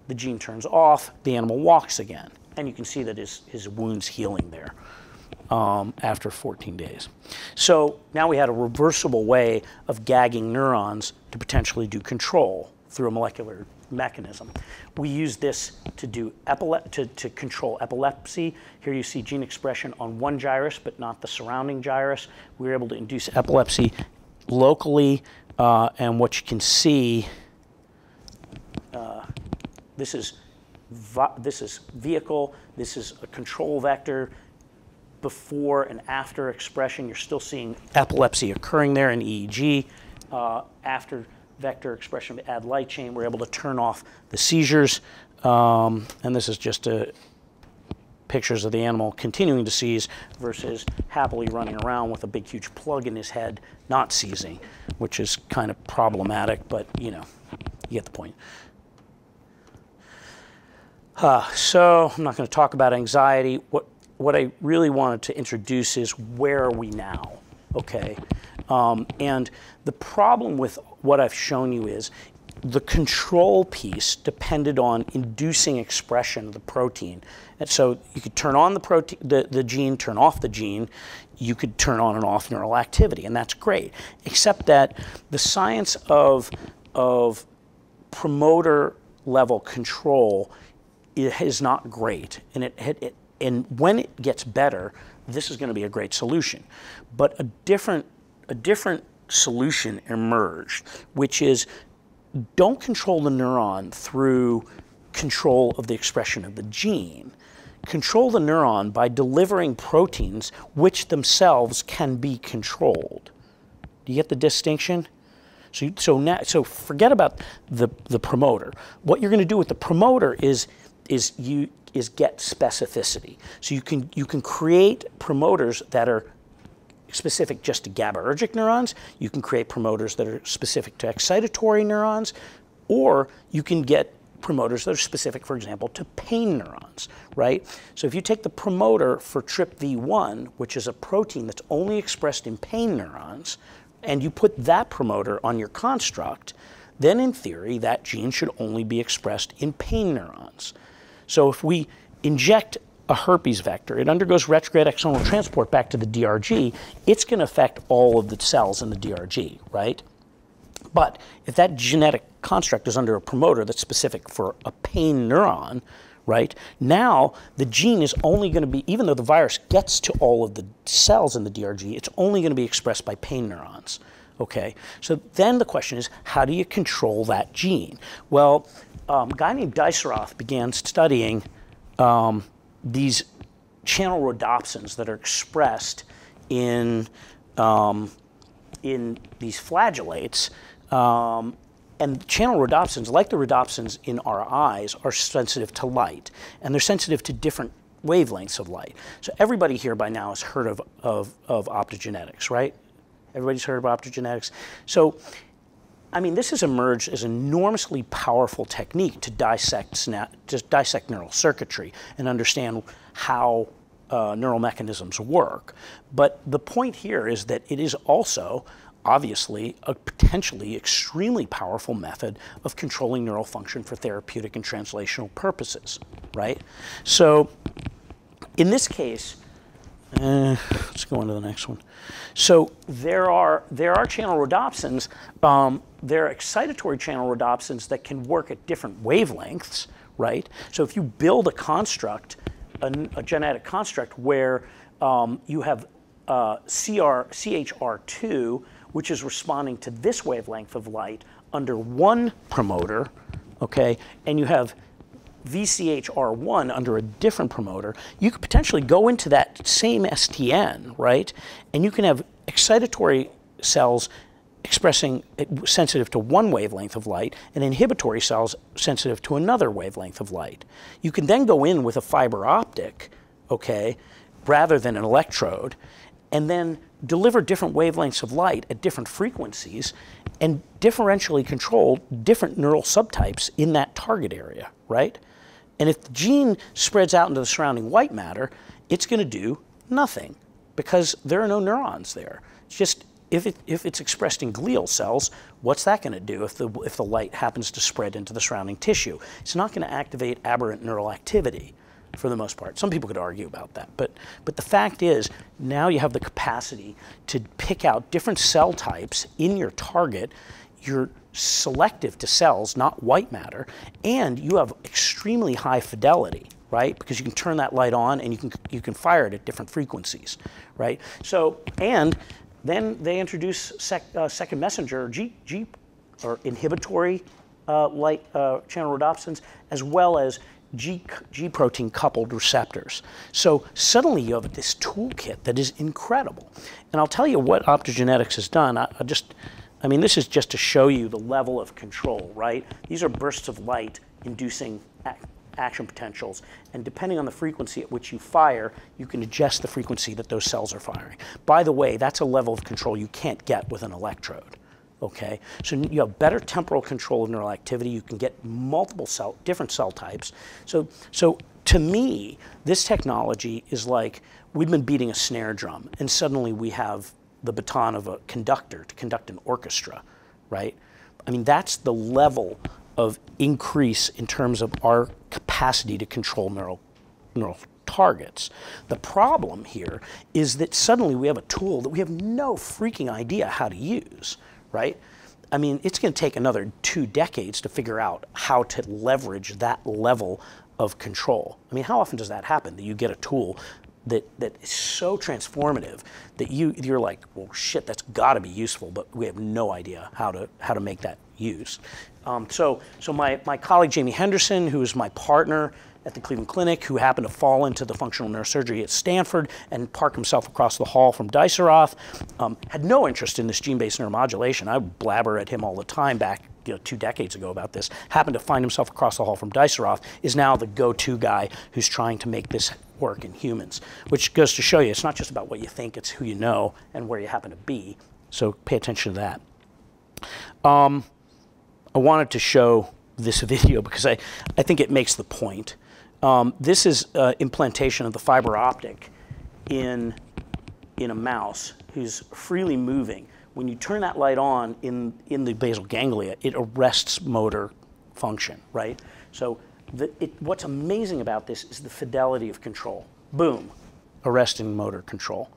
the gene turns off, the animal walks again. And you can see that his wound's healing there after 14 days. So now we had a reversible way of gagging neurons to potentially do control through a molecular mechanism. We use this to do to control epilepsy. Here you see gene expression on one gyrus, but not the surrounding gyrus. We were able to induce epilepsy locally, and what you can see, this is vehicle, this is a control vector. Before and after expression, you're still seeing epilepsy occurring there in EEG. After vector expression of add light chain, we're able to turn off the seizures. And this is just pictures of the animal continuing to seize versus happily running around with a big, huge plug in his head, not seizing, which is kind of problematic, but you know, you get the point. So I'm not going to talk about anxiety. What I really wanted to introduce is where are we now, okay? And the problem with what I've shown you is the control piece depended on inducing expression of the protein. And so you could turn on the protein, the gene, turn off the gene. You could turn on and off neural activity, and that's great. Except that the science of promoter level control is not great, and and when it gets better, this is going to be a great solution. But a different solution emerged, which is don't control the neuron through control of the expression of the gene. Control the neuron by delivering proteins which themselves can be controlled. Do you get the distinction? So forget about the promoter. What you're going to do with the promoter is get specificity. So you can create promoters that are specific just to GABAergic neurons. You can create promoters that are specific to excitatory neurons, or you can get promoters that are specific, for example, to pain neurons, right? So if you take the promoter for TRPV1, which is a protein that's only expressed in pain neurons, and you put that promoter on your construct, then in theory, that gene should only be expressed in pain neurons. So if we inject a herpes vector, it undergoes retrograde axonal transport back to the DRG, it's going to affect all of the cells in the DRG, right? But if that genetic construct is under a promoter that's specific for a pain neuron, right, now the gene is only going to be, even though the virus gets to all of the cells in the DRG, it's only going to be expressed by pain neurons, okay? So then the question is, how do you control that gene? Well, a guy named Diceroth began studying these channel rhodopsins that are expressed in these flagellates. And channel rhodopsins, like the rhodopsins in our eyes, are sensitive to light. And they're sensitive to different wavelengths of light. So everybody here by now has heard of optogenetics, right? Everybody's heard of optogenetics. So, I mean, this has emerged as an enormously powerful technique to dissect neural circuitry and understand how neural mechanisms work. But the point here is that it is also, obviously, a potentially extremely powerful method of controlling neural function for therapeutic and translational purposes, right? So, in this case, let's go on to the next one. So there are channel rhodopsins. There are excitatory channel rhodopsins that can work at different wavelengths, right? So if you build a construct, a genetic construct where you have CHR2, which is responding to this wavelength of light under one promoter, okay, and you have VCHR1 under a different promoter, you could potentially go into that same STN, right? And you can have excitatory cells expressing sensitive to one wavelength of light and inhibitory cells sensitive to another wavelength of light. You can then go in with a fiber optic, okay, rather than an electrode, and then deliver different wavelengths of light at different frequencies and differentially control different neural subtypes in that target area, right? And if the gene spreads out into the surrounding white matter, it's going to do nothing because there are no neurons there. It's just if it's expressed in glial cells, what's that going to do if the light happens to spread into the surrounding tissue? It's not going to activate aberrant neural activity for the most part. Some people could argue about that, but the fact is now you have the capacity to pick out different cell types in your target. You're selective to cells, not white matter, and you have extremely high fidelity, right? Because you can turn that light on and you can fire it at different frequencies, right? So, and then they introduce second messenger, or inhibitory light channel rhodopsins, as well as G protein coupled receptors. So suddenly you have this toolkit that is incredible. And I'll tell you what optogenetics has done. I mean, this is just to show you the level of control, right? These are bursts of light inducing action potentials. And depending on the frequency at which you fire, you can adjust the frequency that those cells are firing. By the way, that's a level of control you can't get with an electrode. Okay, so you have better temporal control of neural activity. You can get multiple different cell types. So to me, this technology is like we've been beating a snare drum, and suddenly we have the baton of a conductor to conduct an orchestra, right? I mean, that's the level of increase in terms of our capacity to control neural targets. The problem here is that suddenly we have a tool that we have no freaking idea how to use. Right? I mean, it's going to take another 2 decades to figure out how to leverage that level of control. I mean, how often does that happen, that you get a tool that is so transformative that you're like, well, shit, that's got to be useful, but we have no idea how to make that use. So my colleague Jamie Henderson, who is my partner at the Cleveland Clinic, who happened to fall into the functional neurosurgery at Stanford and park himself across the hall from Diceroth, had no interest in this gene-based neuromodulation. I would blabber at him all the time back 2 decades ago about this. Happened to find himself across the hall from Diceroth, is now the go-to guy who's trying to make this work in humans, which goes to show you it's not just about what you think, it's who you know and where you happen to be. So pay attention to that. I wanted to show this video because I think it makes the point. This is implantation of the fiber optic in a mouse who's freely moving. When you turn that light on in the basal ganglia, it arrests motor function, right? So what's amazing about this is the fidelity of control. Boom, arresting motor control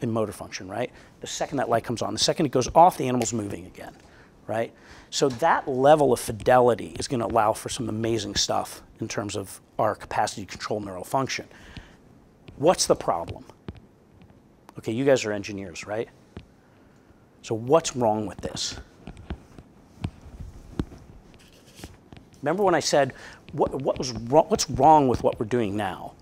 in motor function, right? The second that light comes on, the second it goes off, the animal's moving again, right? So that level of fidelity is going to allow for some amazing stuff in terms of our capacity to control neural function. What's the problem? Okay, you guys are engineers, right? So what's wrong with this? Remember when I said, what's wrong with what we're doing now?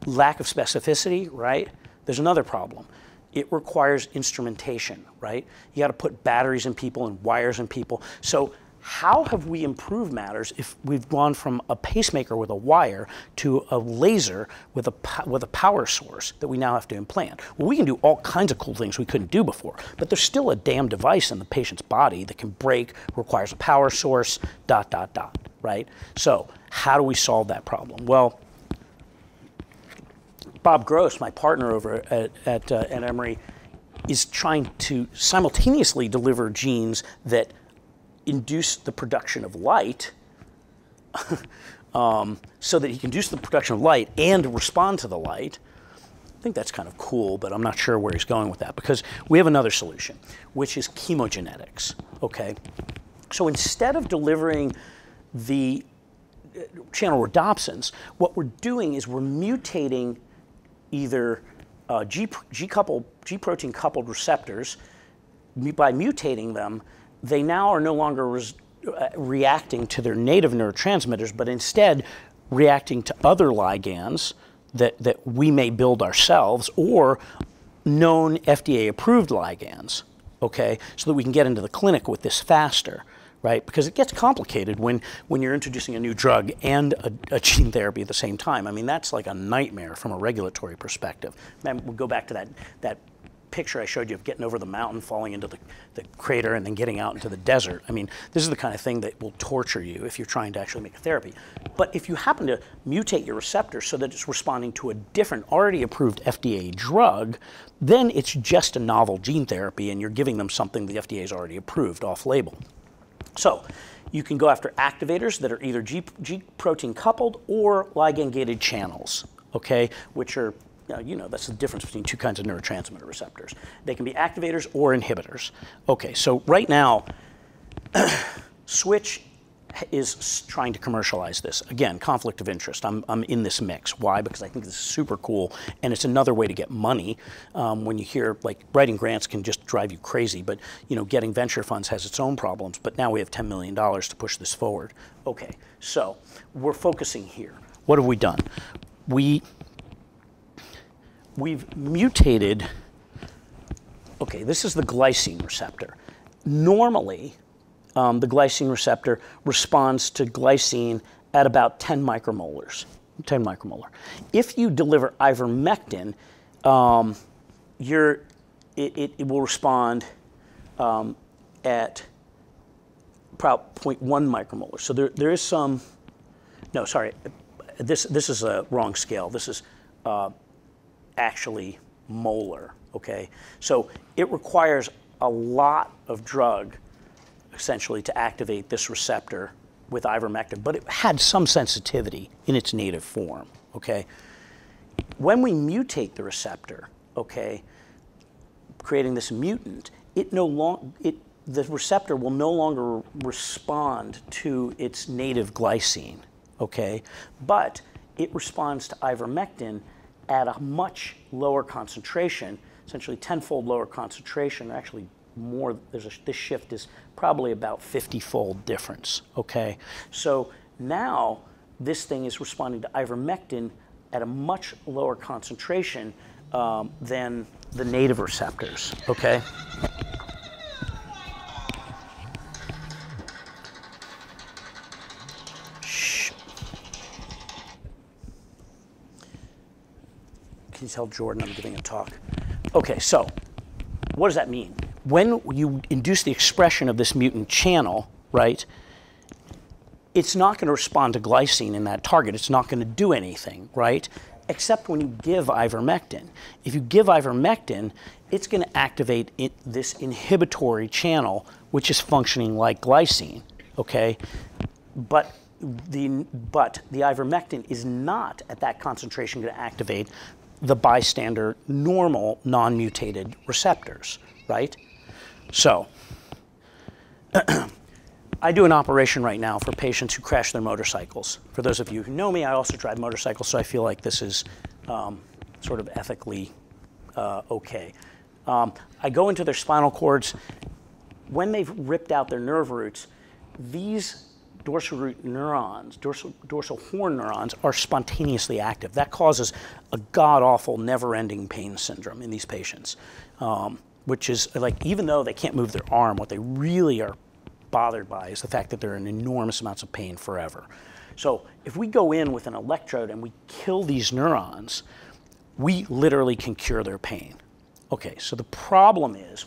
Lack of specificity, right? There's another problem. It requires instrumentation, right? You got to put batteries in people and wires in people. So how have we improved matters if we've gone from a pacemaker with a wire to a laser with a power source that we now have to implant? Well, we can do all kinds of cool things we couldn't do before, but there's still a damn device in the patient's body that can break, requires a power source, ... right? So how do we solve that problem? Well, Bob Gross, my partner over at Emory, is trying to simultaneously deliver genes that induce the production of light so that he can induce the production of light and respond to the light. I think that's kind of cool, but I'm not sure where he's going with that because we have another solution, which is chemogenetics, okay? So instead of delivering the channel rhodopsins, what we're doing is we're mutating either G protein coupled receptors. By mutating them, they now are no longer reacting to their native neurotransmitters, but instead reacting to other ligands that we may build ourselves or known FDA-approved ligands, okay, so that we can get into the clinic with this faster, right? Because it gets complicated when you're introducing a new drug and a gene therapy at the same time. I mean, that's like a nightmare from a regulatory perspective. And we'll go back to that picture I showed you of getting over the mountain, falling into the crater, and then getting out into the desert. I mean, this is the kind of thing that will torture you if you're trying to actually make a therapy. But if you happen to mutate your receptor so that it's responding to a different, already approved FDA drug, then it's just a novel gene therapy, and you're giving them something the FDA has already approved off-label. So you can go after activators that are either G protein coupled or ligand-gated channels, okay, which are, you know, that's the difference between two kinds of neurotransmitter receptors. They can be activators or inhibitors. Okay, so right now, Switch is trying to commercialize this. Again, conflict of interest. I'm in this mix. Why? Because I think this is super cool, and it's another way to get money. When you hear, like, writing grants can just drive you crazy, but, you know, getting venture funds has its own problems, but now we have $10 million to push this forward. Okay, so we're focusing here. What have we done? We've mutated, okay, this is the glycine receptor. Normally, the glycine receptor responds to glycine at about 10 micromolars. 10 micromolar. If you deliver ivermectin, it will respond at about 0.1 micromolar. So there is some, no, sorry, this is a wrong scale. This is actually molar, okay? So it requires a lot of drug essentially to activate this receptor with ivermectin, but it had some sensitivity in its native form, okay? When we mutate the receptor, okay, creating this mutant, the receptor will no longer respond to its native glycine, okay? But it responds to ivermectin at a much lower concentration, essentially 10-fold lower concentration, actually more, this shift is probably about 50-fold difference, okay? So now this thing is responding to ivermectin at a much lower concentration than the native receptors, okay? Shh. Can you tell Jordan I'm giving a talk? Okay, so what does that mean? When you induce the expression of this mutant channel, right, it's not going to respond to glycine in that target. It's not going to do anything, right, except when you give ivermectin. If you give ivermectin, it's going to activate this inhibitory channel, which is functioning like glycine, okay? But the ivermectin is not at that concentration going to activate the bystander normal non-mutated receptors, right? So I do an operation right now for patients who crash their motorcycles. For those of you who know me, I also drive motorcycles, so I feel like this is sort of ethically okay. I go into their spinal cords. When they've ripped out their nerve roots, these dorsal root neurons, dorsal horn neurons, are spontaneously active. That causes a god-awful, never-ending pain syndrome in these patients, which is like, even though they can't move their arm, what they really are bothered by is the fact that they're in enormous amounts of pain forever. So if we go in with an electrode and we kill these neurons, we literally can cure their pain. Okay, so the problem is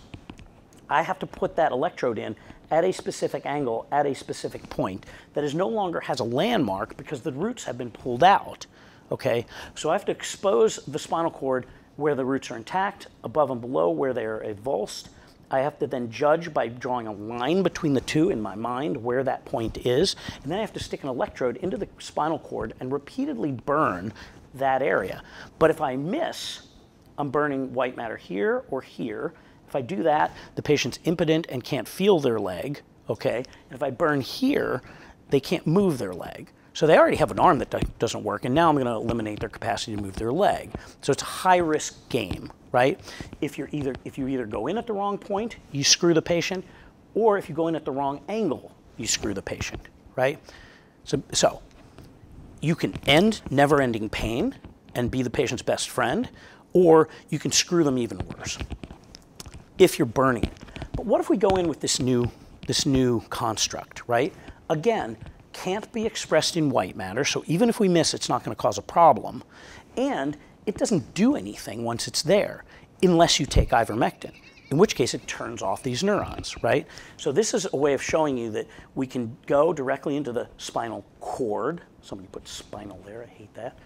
I have to put that electrode in at a specific angle, at a specific point, that is no longer has a landmark because the roots have been pulled out, okay? So I have to expose the spinal cord where the roots are intact, above and below where they're avulsed. I have to then judge by drawing a line between the two in my mind where that point is, and then I have to stick an electrode into the spinal cord and repeatedly burn that area. But if I miss, I'm burning white matter here or here. If I do that, the patient's impotent and can't feel their leg, okay? And if I burn here, they can't move their leg. So they already have an arm that doesn't work, and now I'm gonna eliminate their capacity to move their leg. So it's a high-risk game, right? If you either go in at the wrong point, you screw the patient, or if you go in at the wrong angle, you screw the patient, right? So you can end never-ending pain and be the patient's best friend, or you can screw them even worse if you're burning it. But what if we go in with this new construct, right? Again, can't be expressed in white matter, so even if we miss, it's not going to cause a problem. And it doesn't do anything once it's there, unless you take ivermectin, in which case it turns off these neurons, right? So this is a way of showing you that we can go directly into the spinal cord. Somebody put spinal there, I hate that.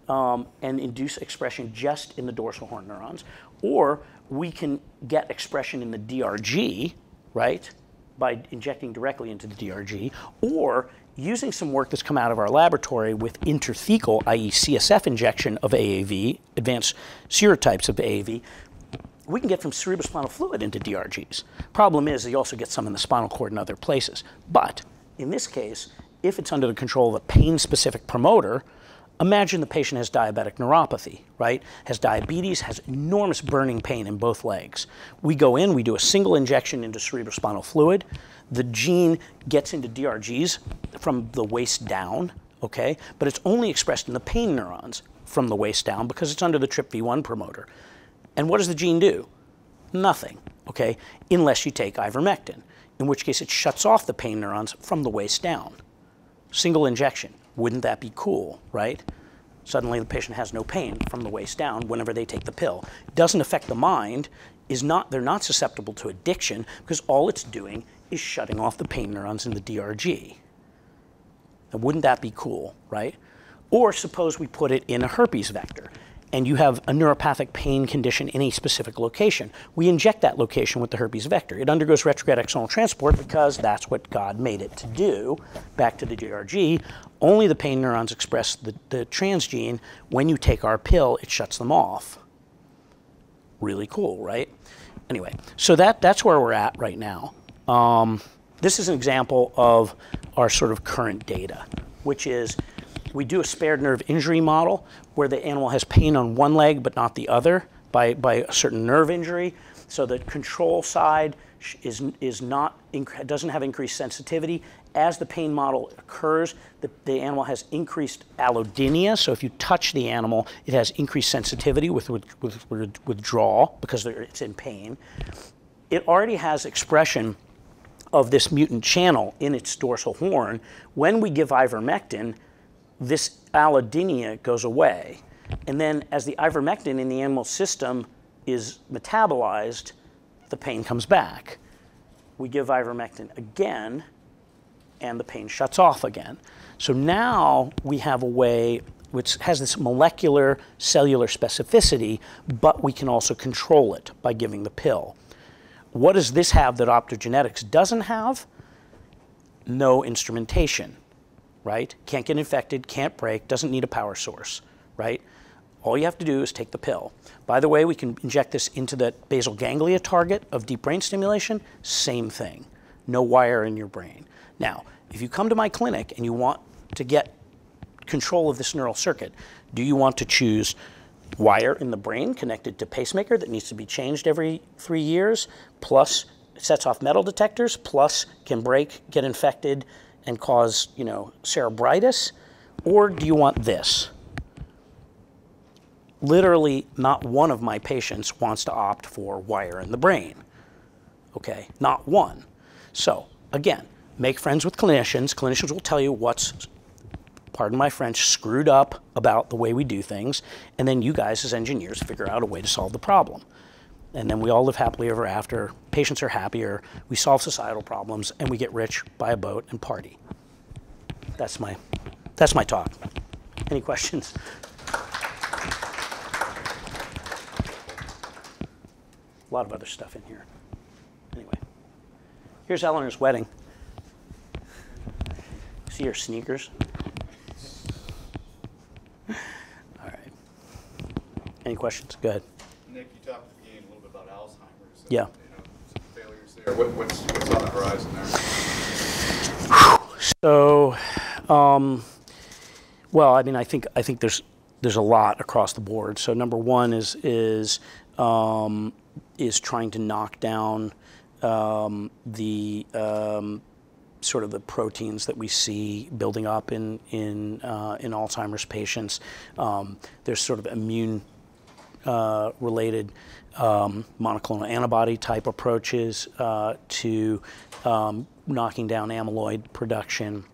And induce expression just in the dorsal horn neurons. Or we can get expression in the DRG, right, by injecting directly into the DRG, or using some work that's come out of our laboratory with intrathecal, i.e. CSF injection of AAV, advanced serotypes of AAV, we can get from cerebrospinal fluid into DRGs. Problem is, you also get some in the spinal cord and other places. But in this case, if it's under the control of a pain-specific promoter, imagine the patient has diabetic neuropathy, right? Has diabetes, has enormous burning pain in both legs. We go in, we do a single injection into cerebrospinal fluid. The gene gets into DRGs from the waist down, okay? But it's only expressed in the pain neurons from the waist down because it's under the TRPV1 promoter. And what does the gene do? Nothing, okay? Unless you take ivermectin, in which case it shuts off the pain neurons from the waist down. Single injection. Wouldn't that be cool, right? Suddenly the patient has no pain from the waist down whenever they take the pill. It doesn't affect the mind, they're not susceptible to addiction because all it's doing is shutting off the pain neurons in the DRG. Now, wouldn't that be cool, right? Or suppose we put it in a herpes vector and you have a neuropathic pain condition in a specific location. We inject that location with the herpes vector. It undergoes retrograde axonal transport because that's what God made it to do, back to the DRG. Only the pain neurons express the transgene. When you take our pill, it shuts them off. Really cool, right? Anyway, so that's where we're at right now. This is an example of our sort of current data, which is we do a spared nerve injury model where the animal has pain on one leg but not the other by a certain nerve injury. So the control side doesn't have increased sensitivity. As the pain model occurs, the animal has increased allodynia. So if you touch the animal, it has increased sensitivity with withdrawal because it's in pain. It already has expression of this mutant channel in its dorsal horn. When we give ivermectin, this allodynia goes away. And then as the ivermectin in the animal system is metabolized, the pain comes back. We give ivermectin again, and the pain shuts off again. So now we have a way which has this molecular cellular specificity, but we can also control it by giving the pill. What does this have that optogenetics doesn't have? No instrumentation, right? Can't get infected, can't break, doesn't need a power source, right? All you have to do is take the pill. By the way, we can inject this into the basal ganglia target of deep brain stimulation, same thing. No wire in your brain. Now, if you come to my clinic and you want to get control of this neural circuit, do you want to choose wire in the brain connected to pacemaker that needs to be changed every 3 years, plus sets off metal detectors, plus can break, get infected, and cause, cerebritis? Or do you want this? Literally, not one of my patients wants to opt for wire in the brain. Okay, not one. So, again, make friends with clinicians. Clinicians will tell you what's, pardon my French, screwed up about the way we do things, and then you guys as engineers figure out a way to solve the problem. And then we all live happily ever after, patients are happier, we solve societal problems, and we get rich, buy a boat, and party. That's my talk. Any questions? A lot of other stuff in here. Anyway, here's Eleanor's wedding. See her sneakers? All right. Any questions? Go ahead. Nick, you talked at the beginning a little bit about Alzheimer's. Yeah. Some failures there. What's on the horizon there? So, well, I mean, I think there's a lot across the board. So number one is trying to knock down the sort of the proteins that we see building up in Alzheimer's patients. There's sort of immune related monoclonal antibody type approaches to knocking down amyloid production.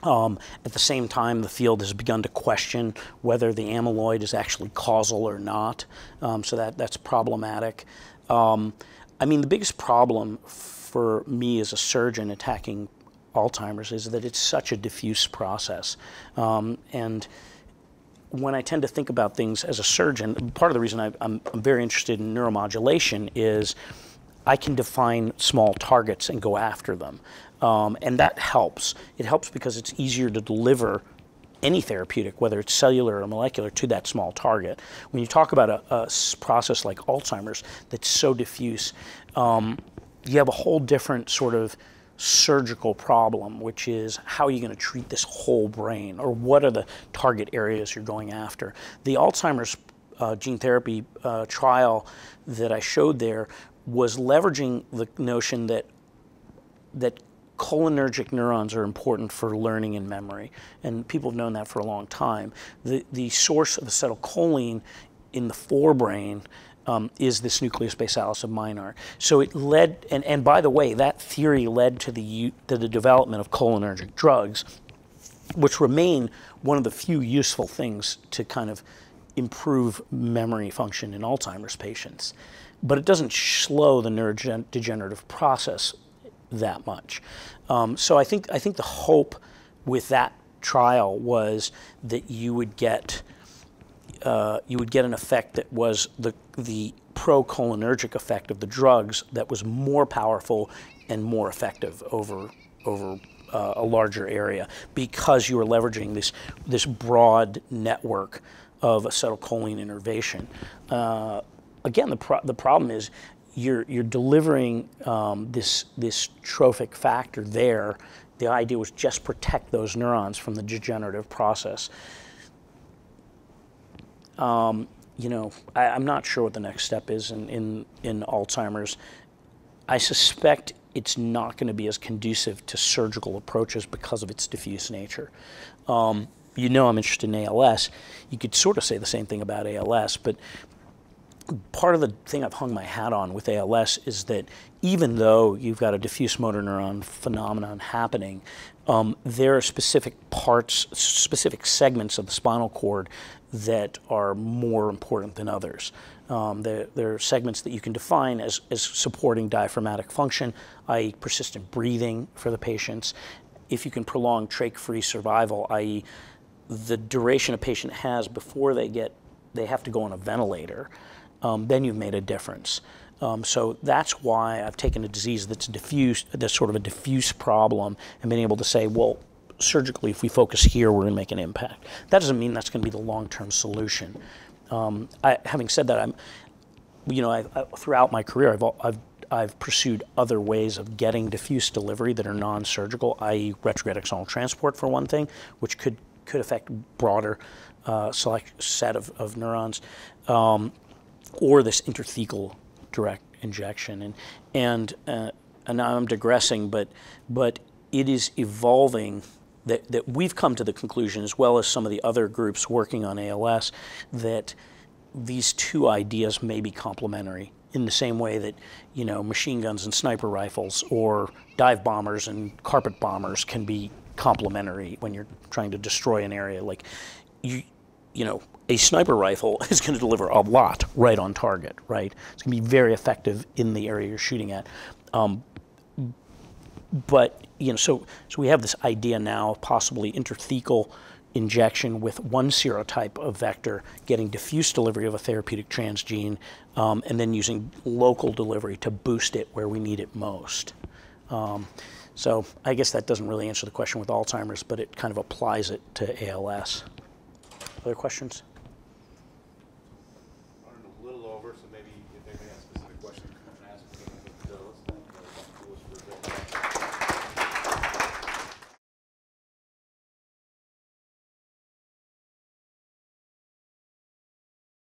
At the same time, the field has begun to question whether the amyloid is actually causal or not, so that's problematic. I mean, the biggest problem for me as a surgeon attacking Alzheimer's is that it's such a diffuse process. And when I tend to think about things as a surgeon, part of the reason I'm very interested in neuromodulation is I can define small targets and go after them. And that helps. It helps because it's easier to deliver any therapeutic, whether it's cellular or molecular, to that small target. When you talk about a process like Alzheimer's that's so diffuse, you have a whole different sort of surgical problem, which is how are you going to treat this whole brain, or what are the target areas you're going after. The Alzheimer's gene therapy trial that I showed there was leveraging the notion that cholinergic neurons are important for learning and memory, and people have known that for a long time. The source of acetylcholine in the forebrain is this nucleus basalis of Minard. So it led, and by the way, that theory led to the development of cholinergic drugs, which remain one of the few useful things to kind of improve memory function in Alzheimer's patients. But it doesn't slow the neurodegenerative process that much. So I think the hope with that trial was that you would get an effect that was the pro-cholinergic effect of the drugs that was more powerful and more effective over a larger area, because you were leveraging this broad network of acetylcholine innervation. Again, the problem is you're delivering this trophic factor there. The idea was just protect those neurons from the degenerative process. I'm not sure what the next step is in Alzheimer's. I suspect it's not going to be as conducive to surgical approaches because of its diffuse nature. I'm interested in ALS. You could sort of say the same thing about ALS, but part of the thing I've hung my hat on with ALS is that even though you've got a diffuse motor neuron phenomenon happening, there are specific segments of the spinal cord that are more important than others. There are segments that you can define as supporting diaphragmatic function, i.e. persistent breathing for the patients. If you can prolong trach-free survival, i.e. the duration a patient has before they have to go on a ventilator, then you've made a difference. So that's why I've taken a disease that's diffuse, that's sort of a diffuse problem, and been able to say, well, surgically, if we focus here, we're going to make an impact. That doesn't mean that's going to be the long-term solution. Having said that, throughout my career, I've pursued other ways of getting diffuse delivery that are non-surgical, i.e. retrograde axonal transport for one thing, which could affect broader select set of neurons, or this intrathecal direct injection. And now I'm digressing, but it is evolving that we've come to the conclusion, as well as some of the other groups working on ALS, that these two ideas may be complementary in the same way that, machine guns and sniper rifles, or dive bombers and carpet bombers can be complementary when you're trying to destroy an area. Like, a sniper rifle is going to deliver a lot right on target, right? It's going to be very effective in the area you're shooting at. But, so we have this idea now of possibly intrathecal injection with one serotype of vector, getting diffuse delivery of a therapeutic transgene, and then using local delivery to boost it where we need it most. So I guess that doesn't really answer the question with Alzheimer's, but it kind of applies it to ALS. Other questions?